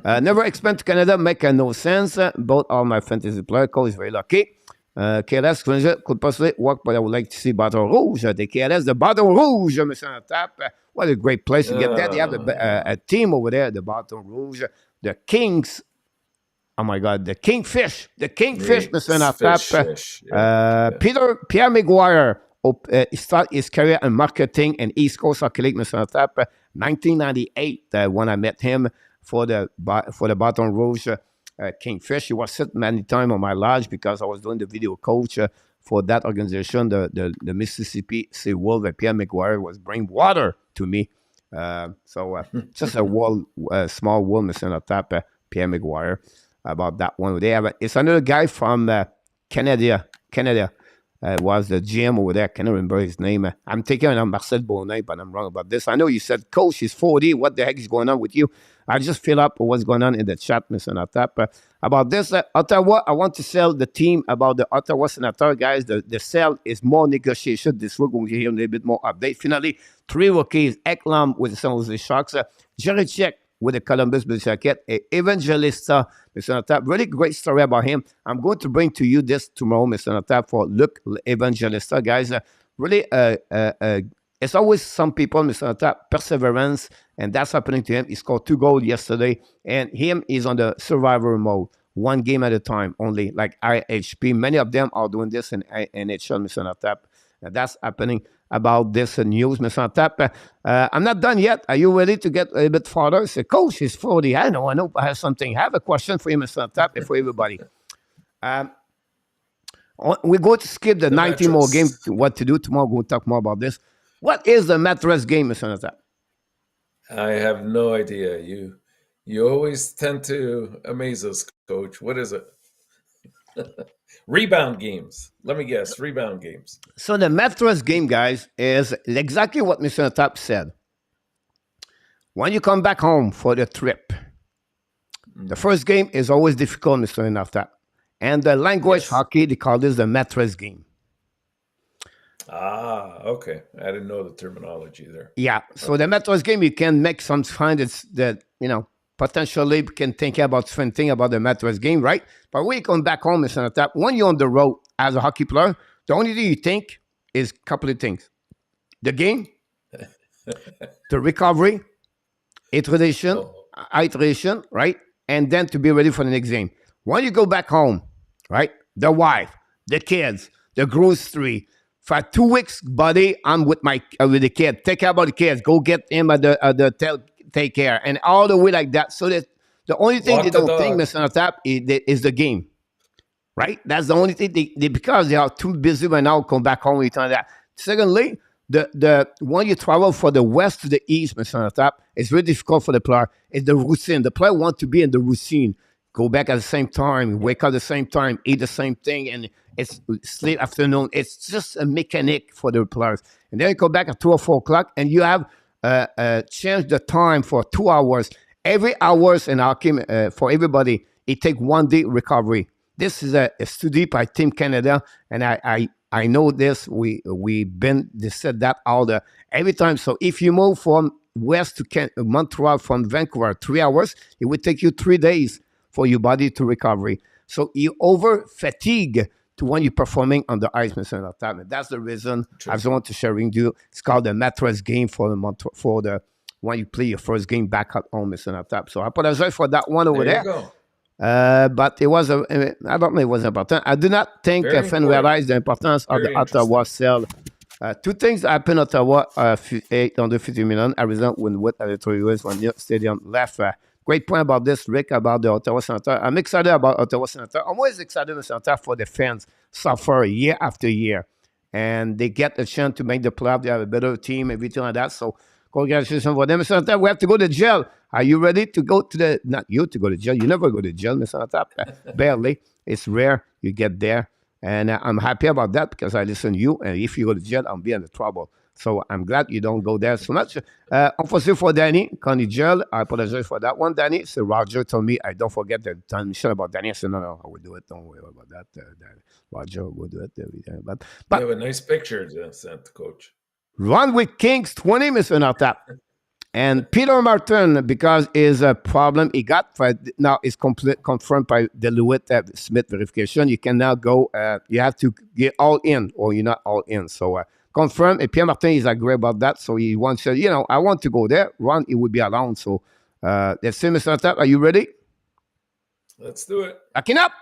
Never expand to Canada, make no sense. Both are my fantasy player. Coach is very lucky. KLS could possibly work, but I would like to see Bateau Rouge. The KLS, the Bateau Rouge, Mr. Nortap. What a great place to get there. They have a
Uh,
team over there, the Baton Rouge, the Kings. Oh my God, the Kingfish, Mr.
it's fish,
Natap.
fish. Yeah, yeah.
Pierre McGuire started his career in marketing and East Coast Hockey League, Mr. Natap, 1998, when I met him for the Baton Rouge Kingfish. He was sitting many times on my lodge because I was doing the video coach for that organization, the Mississippi Sea Wolf. Pierre McGuire was bringing water to me. Just a small world, Mr. Natap, Pierre McGuire, about that one. It's another guy from Canada. Was the GM over there. I can't remember his name. I'm taking on Marcel Bonin, but I'm wrong about this. I know you said, Coach, he's 40. What the heck is going on with you? I just fill up what's going on in the chat, Mr. Natap. About this, Ottawa, I want to sell the team about the Ottawa Senator, guys. The sale is more negotiation. This week, we'll hear a little bit more update. Finally, 3 rookies. Eklam with the San Jose Sharks. Juricek with the Columbus Blue Jacket. Evangelista, Mr. Natap. Really great story about him. I'm going to bring to you this tomorrow, Mr. Natap, for Luc Evangelista, guys. Really, it's always some people, Mr. Natap, perseverance, and that's happening to him. He scored 2 goals yesterday, and him is on the survivor mode, 1 game at a time only, like IHP. Many of them are doing this in NHL, Mr. Natap. That's happening about this news, Mr. Natap. I'm not done yet. Are you ready to get a bit farther? Say, Coach, he's 40. I know. I have something. I have a question for you, Mr. Natap, and for everybody. We're going to skip the 19 more games. What to do tomorrow? We'll talk more about this. What is the mattress game, Mr. Natap?
I have no idea. You always tend to amaze us, Coach. What is it? Rebound games. Let me guess. Rebound games.
So the mattress game, guys, is exactly what Mr. Natap said. When you come back home for the trip, the first game is always difficult, Mr. Natap. And the language hockey, they call this the mattress game.
Ah, okay. I didn't know the terminology there.
Yeah. So the mattress game, you can make some kind that, potentially can think about something about the mattress game, right? But when you come back home, Mr. Natap, when you're on the road as a hockey player, the only thing you think is a couple of things. The game, the recovery, iteration, right? And then to be ready for the next game. When you go back home, right? The wife, the kids, the grocery. For 2 weeks, buddy, I'm with the kid. Take care about the kids. Go get him at the take care. And all the way like that. So that the only thing they don't think, Mr. Natap, is the game. Right? That's the only thing because they are too busy right now, come back home and that. Secondly, when you travel from the west to the east, Mr. Natap, it's really difficult for the player. It's the routine. The player wants to be in the routine. Go back at the same time, wake up at the same time, eat the same thing, and it's late afternoon. It's just a mechanic for the players. And then you go back at 2 or 4 o'clock, and you have changed the time for 2 hours. Every hours in hockey, for everybody, it takes 1 day recovery. This is a study by Team Canada, and I know this. They said that every time. So if you move from west to Montreal from Vancouver, 3 hours, it would take you 3 days for your body to recovery. So you over fatigue to when you're performing on the ice, Mr. Natap. That's the reason I just want to share with you. It's called the mattress game for the when you play your first game back at home, Mr. Natap. So I apologize for that one over there.
You go.
But it was I don't know it was important. I do not think fan realized the importance of the Ottawa sale. 2 things happened at Ottawa, 850 million. Arizona win with at the 3 years when the stadium left. Great point about this, Rick, about the Ottawa Senator. I'm excited about Ottawa Senator. I'm always excited about Senator for the fans suffer year after year. And they get a chance to make the playoff. They have a better team, everything like that. So congratulations for them. Mr. Senator, we have to go to jail. Are you ready to go to not you to go to jail. You never go to jail, Mr. Senator. Barely. It's rare you get there. And I'm happy about that because I listen to you. And if you go to jail, I'll be in the trouble. So I'm glad you don't go there so much. Unfortunately for Danny, Connie Gel, I apologize for that one, Danny. So Roger told me I don't forget the transmission about Danny. I said, no, I will do it. Don't worry about that. Roger will do it. But
you have a nice picture sent, Coach.
Run with Kings 20, Mr. Nortap. And Peter Martin, because his problem he got now is confirmed by the Lewitt Smith verification. You can now go. You have to get all in, or you're not all in. So confirm. And Pierre Martin is agree about that. So he wants to, I want to go there. Ron, he will be around. So let's see, Mr. Tap. Are you ready?
Let's do it.
Backing up.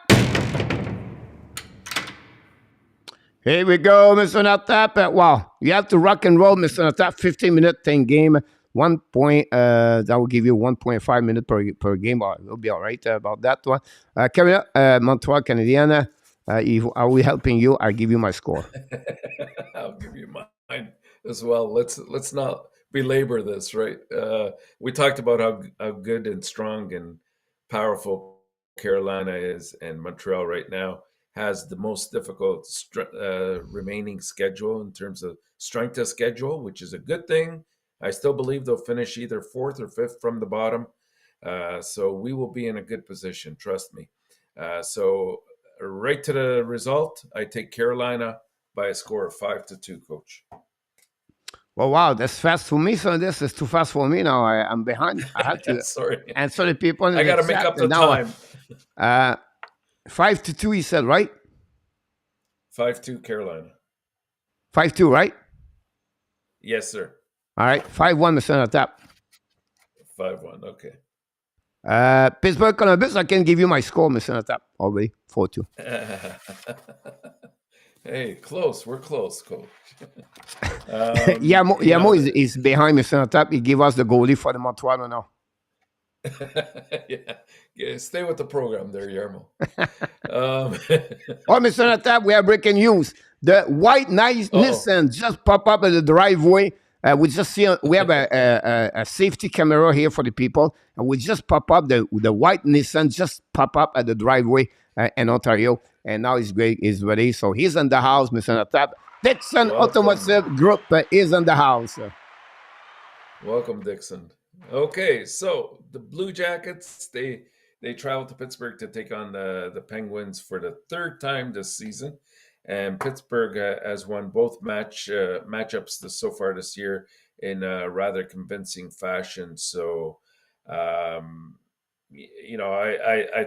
Here we go, Mr. Natap. Wow, you have to rock and roll, Mr. Natap. 15-minute 10 game. 1 point. That will give you 1.5 minutes per game. We'll be all right about that one. Carry Montreal Canadiens. Are we helping you? I'll give you my score.
I'll give you mine as well. Let's not belabor this, right? We talked about how good and strong and powerful Carolina is, and Montreal right now has the most difficult remaining schedule in terms of strength of schedule, which is a good thing. I still believe they'll finish either fourth or fifth from the bottom. So we will be in a good position, trust me. So right to the result, I take Carolina by a score of 5-2, Coach.
Well, wow, that's fast for me. So this is too fast for me now. I'm behind. I have to
Sorry,
answer the people in
I
the
got to make
chat.
up the
And now,
time.
5-2, he said, right?
5-2 Carolina.
5-2, right?
Yes, sir.
All right, 5-1, Mr. Natap.
5-1. Okay.
Pittsburgh Columbus, I can give you my score, Mr. Natap, already 4-2.
Hey, close. We're close, Coach.
Yamo is behind Mr. Natap. He gave us the goalie for the Montreal now.
Yeah, stay with the program there, Yarmo.
Oh, Mr. Natap, we have breaking news. The white Nissan just pop up at the driveway. We just see we have a safety camera here for the people, and we just pop up the white Nissan just pop up at the driveway in Ontario, and now he's great, he's ready. So he's in the house, Mr. Natap. Dixon Automotive Group is in the house.
Welcome, Dixon. Okay, so the Blue Jackets they travel to Pittsburgh to take on the Penguins for the third time this season. And Pittsburgh has won both matchups so far this year in a rather convincing fashion. So, I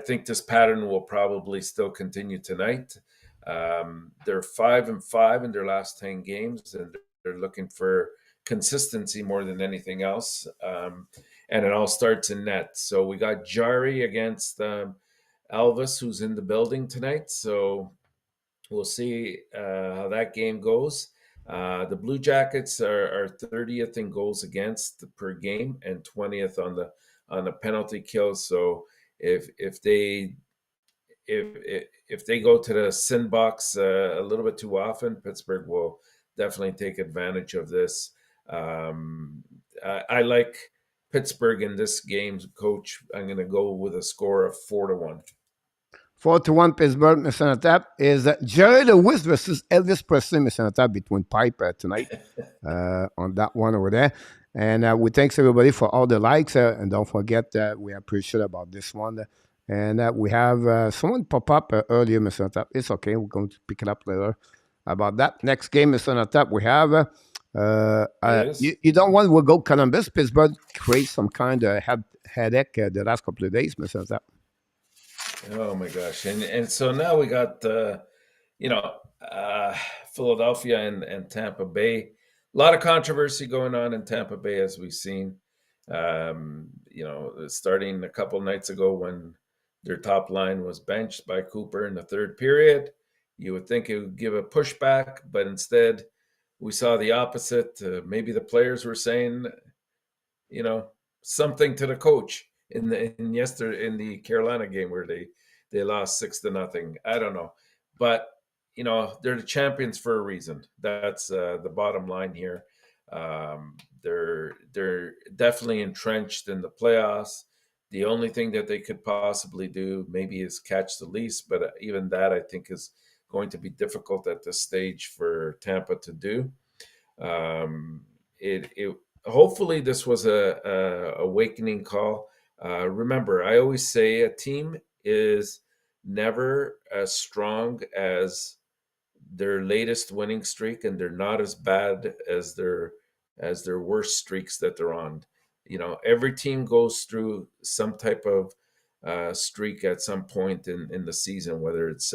think this pattern will probably still continue tonight. They're 5-5 in their last 10 games, and they're looking for consistency more than anything else. And it all starts in net. So we got Jari against Elvis, who's in the building tonight. So we'll see how that game goes. The Blue Jackets are 30th in goals against per game and 20th on the penalty kills. So if they go to the sin box a little bit too often, Pittsburgh will definitely take advantage of this. I like Pittsburgh in this game, Coach. I'm going to go with a score of 4-1.
4-1 Pittsburgh, Mr. Natap, is Jerry Lewis versus Elvis Presley, Mr. Natap, between Pipe tonight on that one over there. And we thanks everybody for all the likes. And don't forget that we appreciate about this one. And we have someone pop up earlier, Mr. Natap. It's okay. We're going to pick it up later about that. Next game, Mr. Natap, we have you don't want to go Columbus. Pittsburgh create some kind of headache the last couple of days, Mr. Natap.
Oh my gosh! And so now we got Philadelphia and Tampa Bay. A lot of controversy going on in Tampa Bay, as we've seen. Starting a couple nights ago when their top line was benched by Cooper in the third period, you would think it would give a pushback, but instead we saw the opposite. Maybe the players were saying, something to the coach in the Carolina game where they lost 6-0. I don't know, but they're the champions for a reason. That's the bottom line here. They're definitely entrenched in the playoffs. The only thing that they could possibly do maybe is catch the Leafs, but even that I think is going to be difficult at this stage for Tampa to do. Hopefully this was a awakening call. Remember, I always say a team is never as strong as their latest winning streak, and they're not as bad as their worst streaks that they're on. Every team goes through some type of streak at some point in the season, whether it's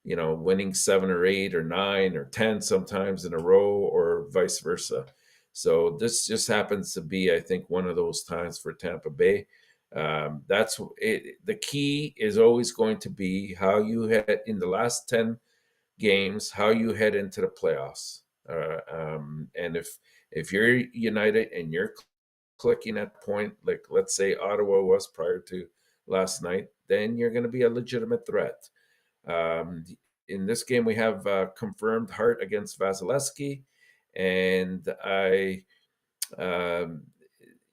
winning 7 or 8 or 9 or 10 sometimes in a row, or vice versa. So this just happens to be, I think, one of those times for Tampa Bay. That's it. The key is always going to be how you head in the last 10 games, how you head into the playoffs. And if you're United and you're clicking at point, like let's say Ottawa was prior to last night, then you're going to be a legitimate threat. Um, in this game, we have confirmed Hart against Vasilevsky, and um,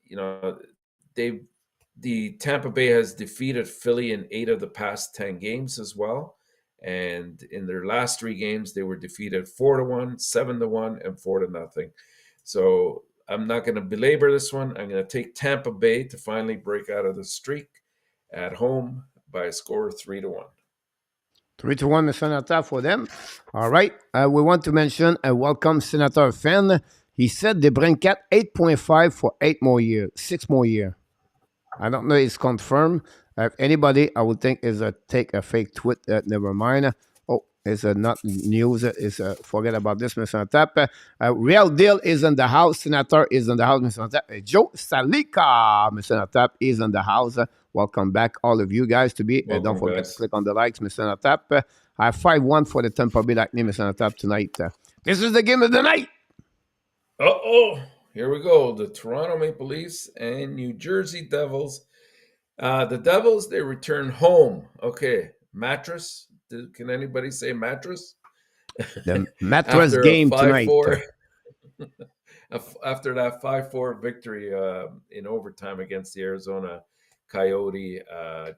you know, they the Tampa Bay has defeated Philly in 8 of the past 10 games as well. And in their last 3 games, they were defeated 4-1, 7-1, and 4-0. So I'm not going to belabor this one. I'm going to take Tampa Bay to finally break out of the streak at home by a score of 3-1.
3-1, Mr. Senator, for them. All right. We want to mention a welcome Senator fan. He said they bring cat 8.5 for 8 more years, 6 more years. I don't know if it's confirmed. If anybody, I would think is a take a fake tweet. Never mind. Oh, it's a not news. It's forget about this, Mr. Tap. Real deal is in the house. Senator is in the house, Mr. Tap. Joe Salika, Mr. Tap is in the house. Welcome back, all of you guys, to be. Don't
Welcome,
forget to
guys.
click on the likes, Mr. Tap. I have 5-1 for the Tampa Bay Lightning, Mr. Tap, tonight. This is the game of the night.
Oh, here we go. The Toronto Maple Leafs and New Jersey Devils. The Devils, they return home. Okay, mattress. Can anybody say mattress?
The mattress
After a
game
five
tonight.
four, after that 5-4 victory in overtime against the Arizona Coyote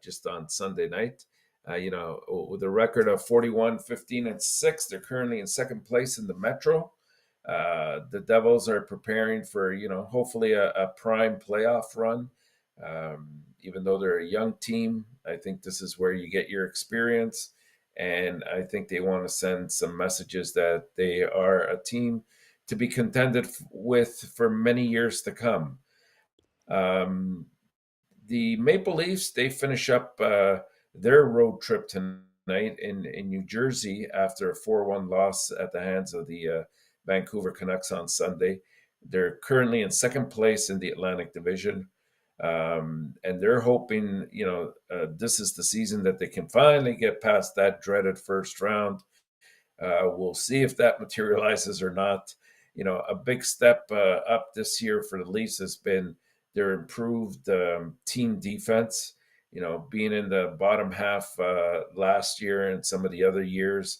just on Sunday night. With a record of 41-15-6, they're currently in second place in the Metro. The Devils are preparing for, hopefully a prime playoff run. Even though they're a young team, I think this is where you get your experience. And I think they want to send some messages that they are a team to be contended with for many years to come. Um, the Maple Leafs, they finish up their road trip tonight in New Jersey after a 4-1 loss at the hands of the Vancouver Canucks on Sunday. They're currently in second place in the Atlantic Division. And they're hoping, this is the season that they can finally get past that dreaded first round. We'll see if that materializes or not. A big step up this year for the Leafs has been their improved team defense. Being in the bottom half last year and some of the other years.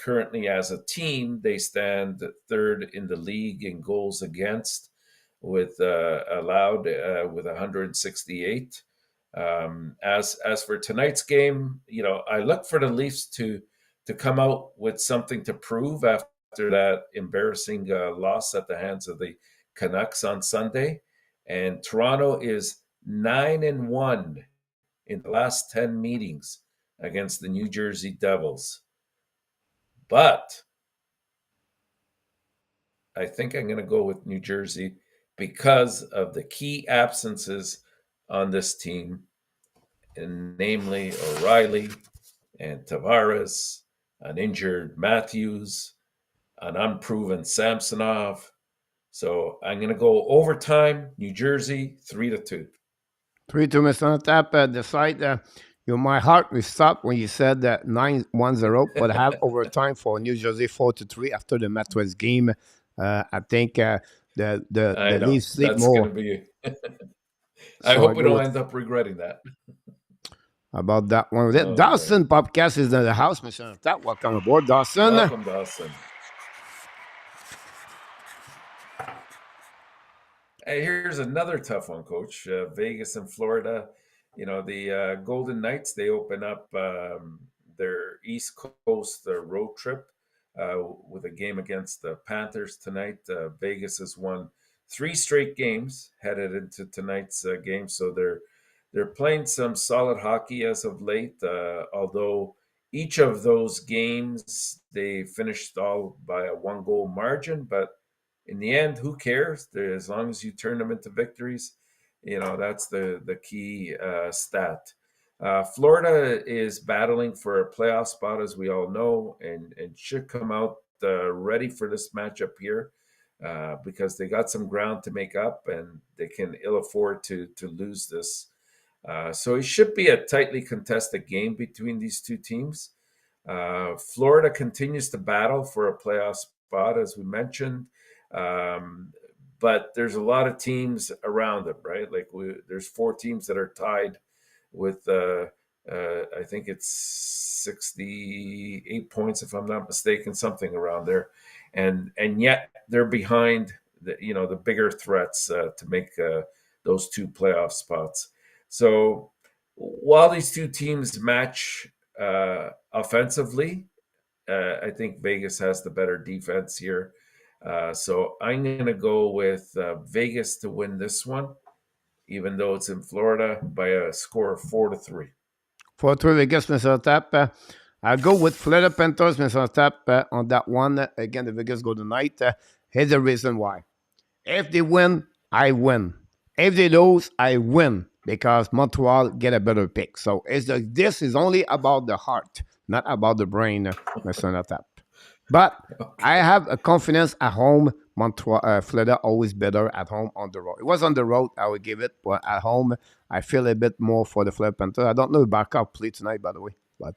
Currently, as a team, they stand third in the league in goals against, with allowed with 168. As for tonight's game, I look for the Leafs to come out with something to prove after that embarrassing loss at the hands of the Canucks on Sunday. And Toronto is 9-1 in the last 10 meetings against the New Jersey Devils. But I think I'm going to go with New Jersey because of the key absences on this team, and namely O'Reilly and Tavares, an injured Matthews, an unproven Samsonov. So I'm going to go overtime, New Jersey, 3-2.
3-2, Mr. Tap. The site, my heart will stop when you said that 9-1-0, but I have overtime for New Jersey 4-3 after the Mattress game. I think the
I know
Leafs sleep
that's going to
more.
be. I
So I
hope we
go
don't
with
end up regretting that.
about that one.
Oh man!
Dawson Podcast is in the house, Mr. Tap. Welcome aboard, Dawson.
Welcome, Dawson. Hey, here's another tough one, Coach. Vegas and Florida. The Golden Knights, they open up their East Coast road trip with a game against the Panthers tonight. Vegas has won 3 straight games headed into tonight's game, so they're playing some solid hockey as of late. Although each of those games they finished all by a 1-goal margin, but in the end, who cares? As long as you turn them into victories, that's the key stat. Florida is battling for a playoff spot, as we all know, and should come out ready for this matchup here because they got some ground to make up and they can ill afford to lose this. So it should be a tightly contested game between these two teams. Florida continues to battle for a playoff spot, as we mentioned, um, but there's a lot of teams around them, right? Like there's 4 teams that are tied with I think it's 68 points if I'm not mistaken, something around there, and yet they're behind the bigger threats to make those 2 playoff spots. So while these 2 teams match offensively, I think Vegas has the better defense here. So I'm going to go with Vegas to win this one, even though it's in Florida, by a score of 4-3.
4-3 Vegas, Mr. Tap. I'll go with Florida Panthers, Mr. Tap, on that one. Again, the Vegas go tonight. Here's the reason why. If they win, I win. If they lose, I win because Montreal get a better pick. So this is only about the heart, not about the brain, Mr. Tap. But I
Okay.
have a confidence at home. Montreal, Florida always better at home on the road. It was on the road, I would give it, but at home, I feel a bit more for the Florida Panthers. I don't know if Barkov played tonight, by the way, but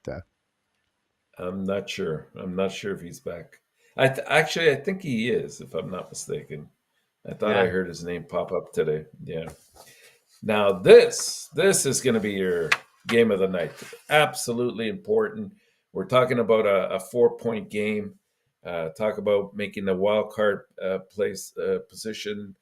I'm not sure. I'm not sure if he's back. Actually, I think he is, if I'm not mistaken. I thought I
yeah.
heard his name pop up today. Yeah. Now this is going to be your game of the night. Absolutely important. We're talking about a 4-point game. Talk about making the wild card place position.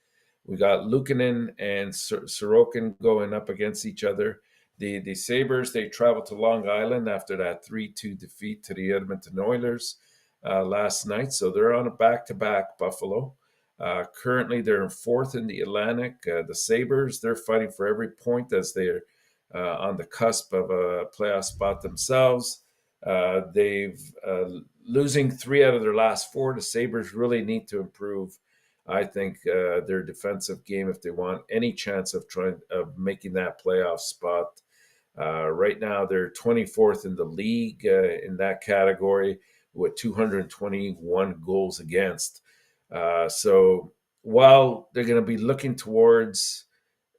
We got Lukanen and Sorokin going up against each other. The Sabres, they traveled to Long Island after that 3-2 defeat to the Edmonton Oilers last night. So they're on a back-to-back, Buffalo. Currently, they're in 4th in the Atlantic. The Sabres, they're fighting for every point as they're on the cusp of a playoff spot themselves. They've losing 3 out of their last 4. The Sabres really need to improve, I think, their defensive game if they want any chance of making that playoff spot. Right now, they're 24th in the league in that category with 221 goals against. So while they're going to be looking towards,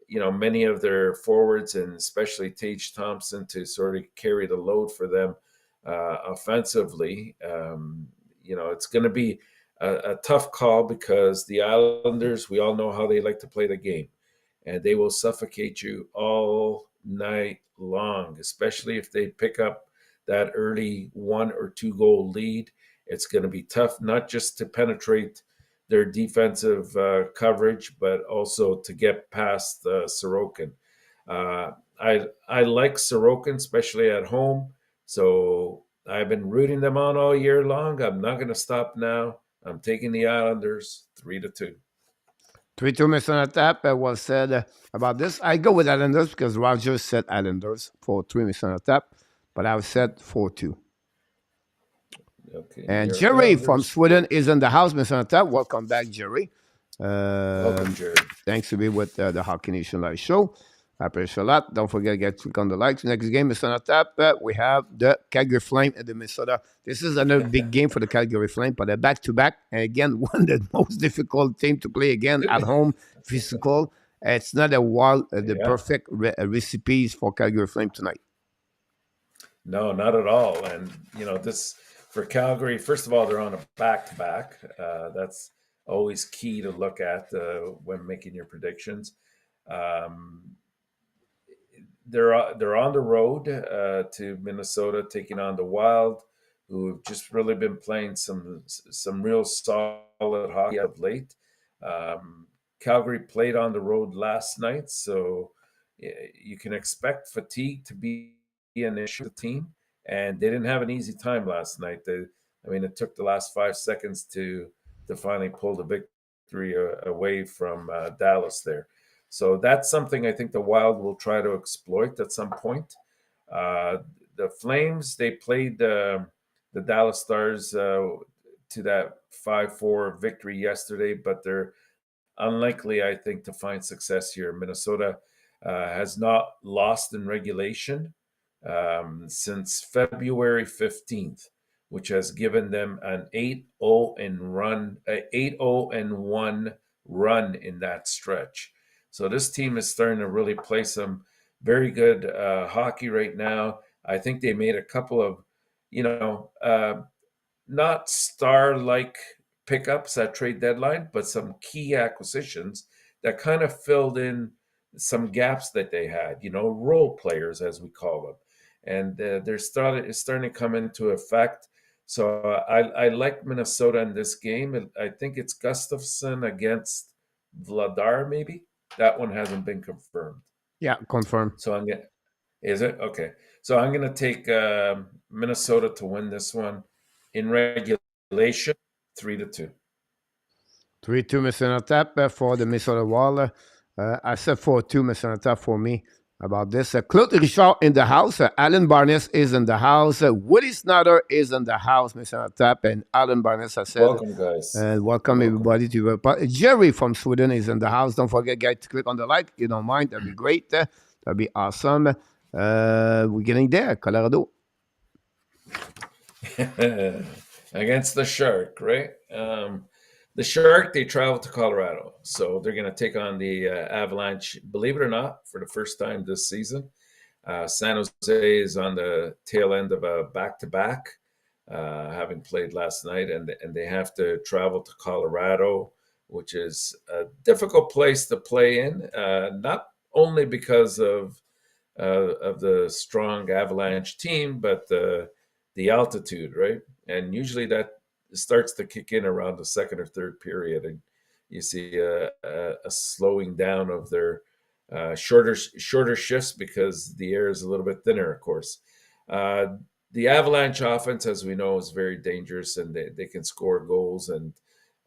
many of their forwards and especially Tage Thompson to sort of carry the load for them offensively, it's going to be a tough call because the Islanders, we all know how they like to play the game, and they will suffocate you all night long, especially if they pick up that early 1 or 2 goal lead. It's going to be tough, not just to penetrate their defensive coverage, but also to get past Sorokin. I like Sorokin, especially at home. So I've been rooting them on all year long. I'm not going to stop now. I'm taking the Islanders 3-2.
3-2 Mr. Tap was said about this. I go with Islanders because Rogers said Islanders 4-3 Mr. Tap, but I said 4-2.
Okay,
And
your
Jerry from
Islanders
Sweden
4.
is in the house, Mr. Tap. Welcome back, Jerry.
Welcome,
Um,
Jared.
Thanks to be with the Hockey Nation Live Show. I appreciate a lot. Don't forget to click on the likes. Next game, Mr. Tap, we have the Calgary Flame and the Minnesota. This is another big game for the Calgary Flame, but they're back to back. And again, one of the most difficult team to play again at home, physical. It's not the
Yeah.
perfect recipes for Calgary Flame tonight.
No, not at all. And this for Calgary. First of all, they're on a back-to-back. That's always key to look at when making your predictions. Um, they're on the road to Minnesota, taking on the Wild, who have just really been playing some real solid hockey of late. Um, Calgary played on the road last night, so you can expect fatigue to be an issue for the team, and they didn't have an easy time last night. It took the last 5 seconds to finally pull the victory away from Dallas there. So that's something I think the Wild will try to exploit at some point. Uh, the Flames, they played the Dallas Stars to that 5-4 victory yesterday, but they're unlikely, I think, to find success here. Minnesota has not lost in regulation. since February 15th, which has given them an 8-0 and 1 run in that stretch. So this team is starting to really play some very good hockey right now. I think they made a couple of, you know, not star-like pickups at trade deadline, but some key acquisitions that kind of filled in some gaps that they had, role players, as we call them. And it's starting to come into effect. So I like Minnesota in this game. I think it's Gustafson against Vladar, maybe. That one hasn't been confirmed.
Yeah, confirm.
So is it? Okay. So I'm going to take Minnesota to win this one in regulation, 3-2.
3-2 ENORTAP for the Minnesota Wild. I said 4-2 ENORTAP for me about this. Claude Richard in the house. Alan Barnes is in the house. Willie Snyder is in the house, ENORTAP. And Alan Barnes, I said.
Welcome, guys.
And welcome everybody to Jerry from Sweden is in the house. Don't forget, guys, to click on the like. You don't mind. That'd be great. That'd be awesome. We're getting there. Colorado.
Against the Shark, right? The Shark, they travel to Colorado. So they're going to take on the Avalanche, believe it or not, for the first time this season. San Jose is on the tail end of a back-to-back, having played last night, and they have to travel to Colorado, which is a difficult place to play in, not only because of the strong Avalanche team, but the altitude, right? And usually that starts to kick in around the second or third period, and you see a slowing down of their shorter shifts because the air is a little bit thinner, of course. The Avalanche offense, as we know, is very dangerous, and they can score goals, and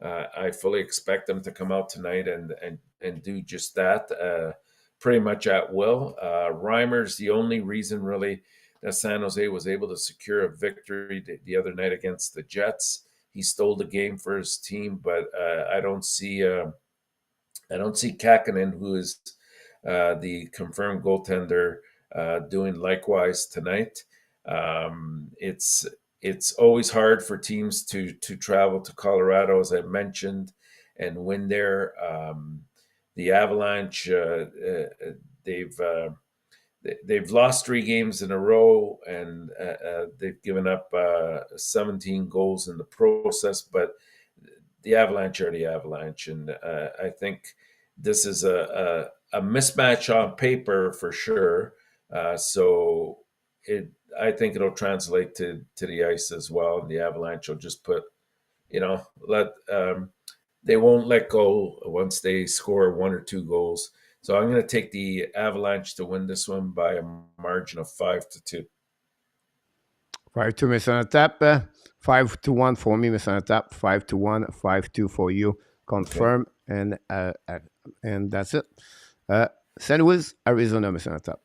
I fully expect them to come out tonight and do just that, pretty much at will. Reimer's the only reason, really, that San Jose was able to secure a victory the other night against the Jets. He stole the game for his team, but I don't see Kakkonen, who is the confirmed goaltender, doing likewise tonight. It's always hard for teams to travel to Colorado, as I mentioned, and win there. The Avalanche, they've lost 3 games in a row, and they've given up 17 goals in the process. But the Avalanche are the Avalanche, and I think this is a mismatch on paper for sure. So I think it'll translate to the ice as well, and the Avalanche will just put, they won't let go once they score 1 or 2 goals. So I'm going to take the Avalanche to win this one by a margin of 5-2.
5-2 ENORTAP. 5-1 for me, ENORTAP. 5-1, 5-2 for you. Confirm, okay. And that's it. St. Louis, Arizona, ENORTAP.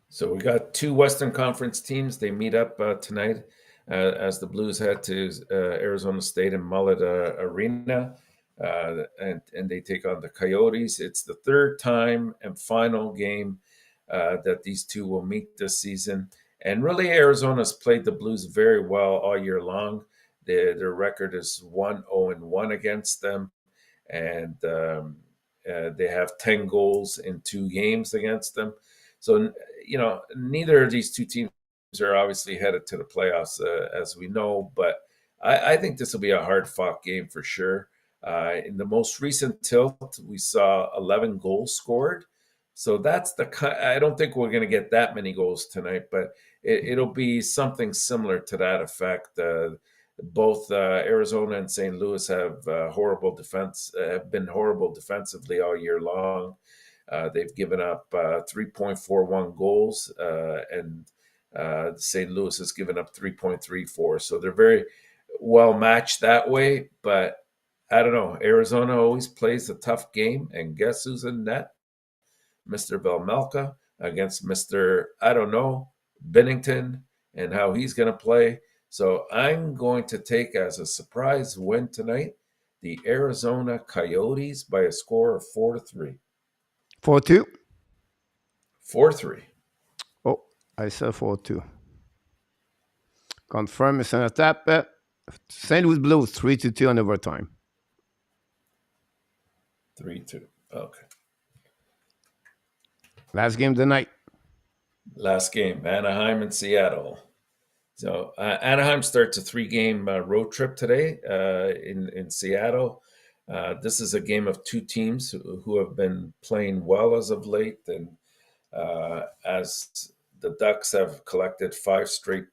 So we got 2 Western Conference teams. They meet up tonight as the Blues head to Arizona State and Mullet Arena. And they take on the Coyotes. It's the 3rd time and final game that these two will meet this season. And really, Arizona's played the Blues very well all year long. Their record is 1-0-1 against them. And they have 10 goals in 2 games against them. So, neither of these 2 teams are obviously headed to the playoffs, as we know. But I think this will be a hard-fought game for sure. In the most recent tilt, we saw 11 goals scored. So that's I don't think we're going to get that many goals tonight, but it'll be something similar to that effect. Both Arizona and St. Louis have been horrible defensively all year long. They've given up 3.41 goals, and St. Louis has given up 3.34. So they're very well matched that way, but I don't know. Arizona always plays a tough game, and guess who's in net? Mr. Velmelka against Mr. I don't know, Binnington, and how he's going to play. So I'm going to take as a surprise win tonight the Arizona Coyotes by a score of 4-3.
4-2.
4-3.
I said 4-2. Confirm, Mr. ENORTAP. St. Louis Blues 3-2 on overtime.
3-2. Okay.
Last game of the night.
Last game, Anaheim and Seattle. So Anaheim starts a 3-game road trip today in Seattle. This is a game of two teams who have been playing well as of late, and as the Ducks have collected 5 straight,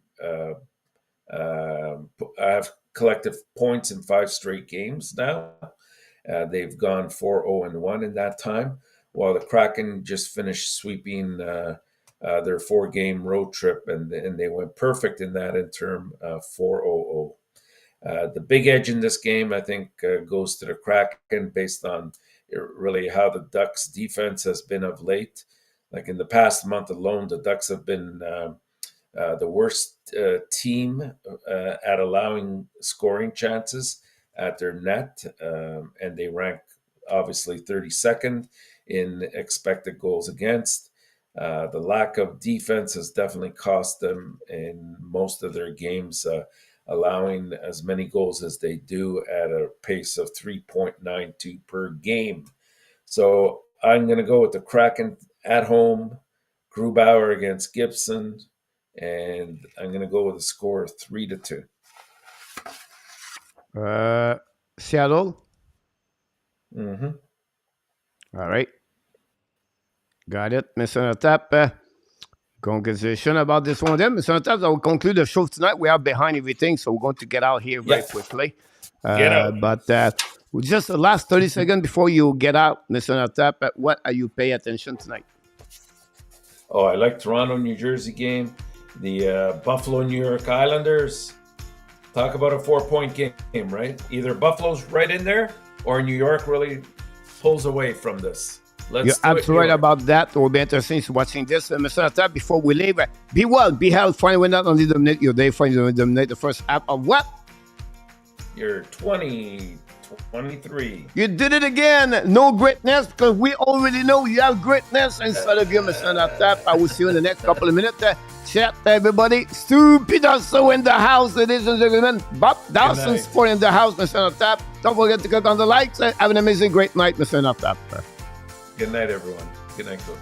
have collected points in 5 straight games now. They've gone 4-0-1 in that time, while the Kraken just finished sweeping their 4-game road trip, and they went perfect in that interim 4-0-0. The big edge in this game, I think, goes to the Kraken based on really how the Ducks' defense has been of late. Like in the past month alone, the Ducks have been the worst team at allowing scoring chances at their net, and they rank obviously 32nd in expected goals against. The lack of defense has definitely cost them in most of their games, allowing as many goals as they do at a pace of 3.92 per game. So I'm going to go with the Kraken at home, Grubauer against Gibson, and I'm going to go with a score of 3-2.
Seattle.
Mm-hmm.
All right. Got it, Mr. ENORTAP. Congratulations about this one. Then, Mr. ENORTAP, I will conclude the show tonight. We are behind everything, so we're going to get out here very quickly.
Get out.
But just the last 30 seconds before you get out, Mr. ENORTAP, what are you paying attention tonight?
Oh, I like Toronto, New Jersey game. The Buffalo, New York Islanders. Talk about a 4-point game, right? Either Buffalo's right in there or New York really pulls away from this.
You're absolutely right about that. It will be interesting watching this. Mr. ENORTAP, before we leave, be well, be healthy. Finally, not only dominate your day, finally dominate the first half of what?
You're 23.
You did it again. No greatness, because we already know you have greatness inside of you, Mr. ENORTAP. I will see you in the next couple of minutes. Chat, everybody. Stupid also in the house, ladies and gentlemen. Bob Dawson's Sport in the house, Mr. ENORTAP. Don't forget to click on the likes. Have an amazing, great night, Mr. ENORTAP.
Good night, everyone. Good night, Coach.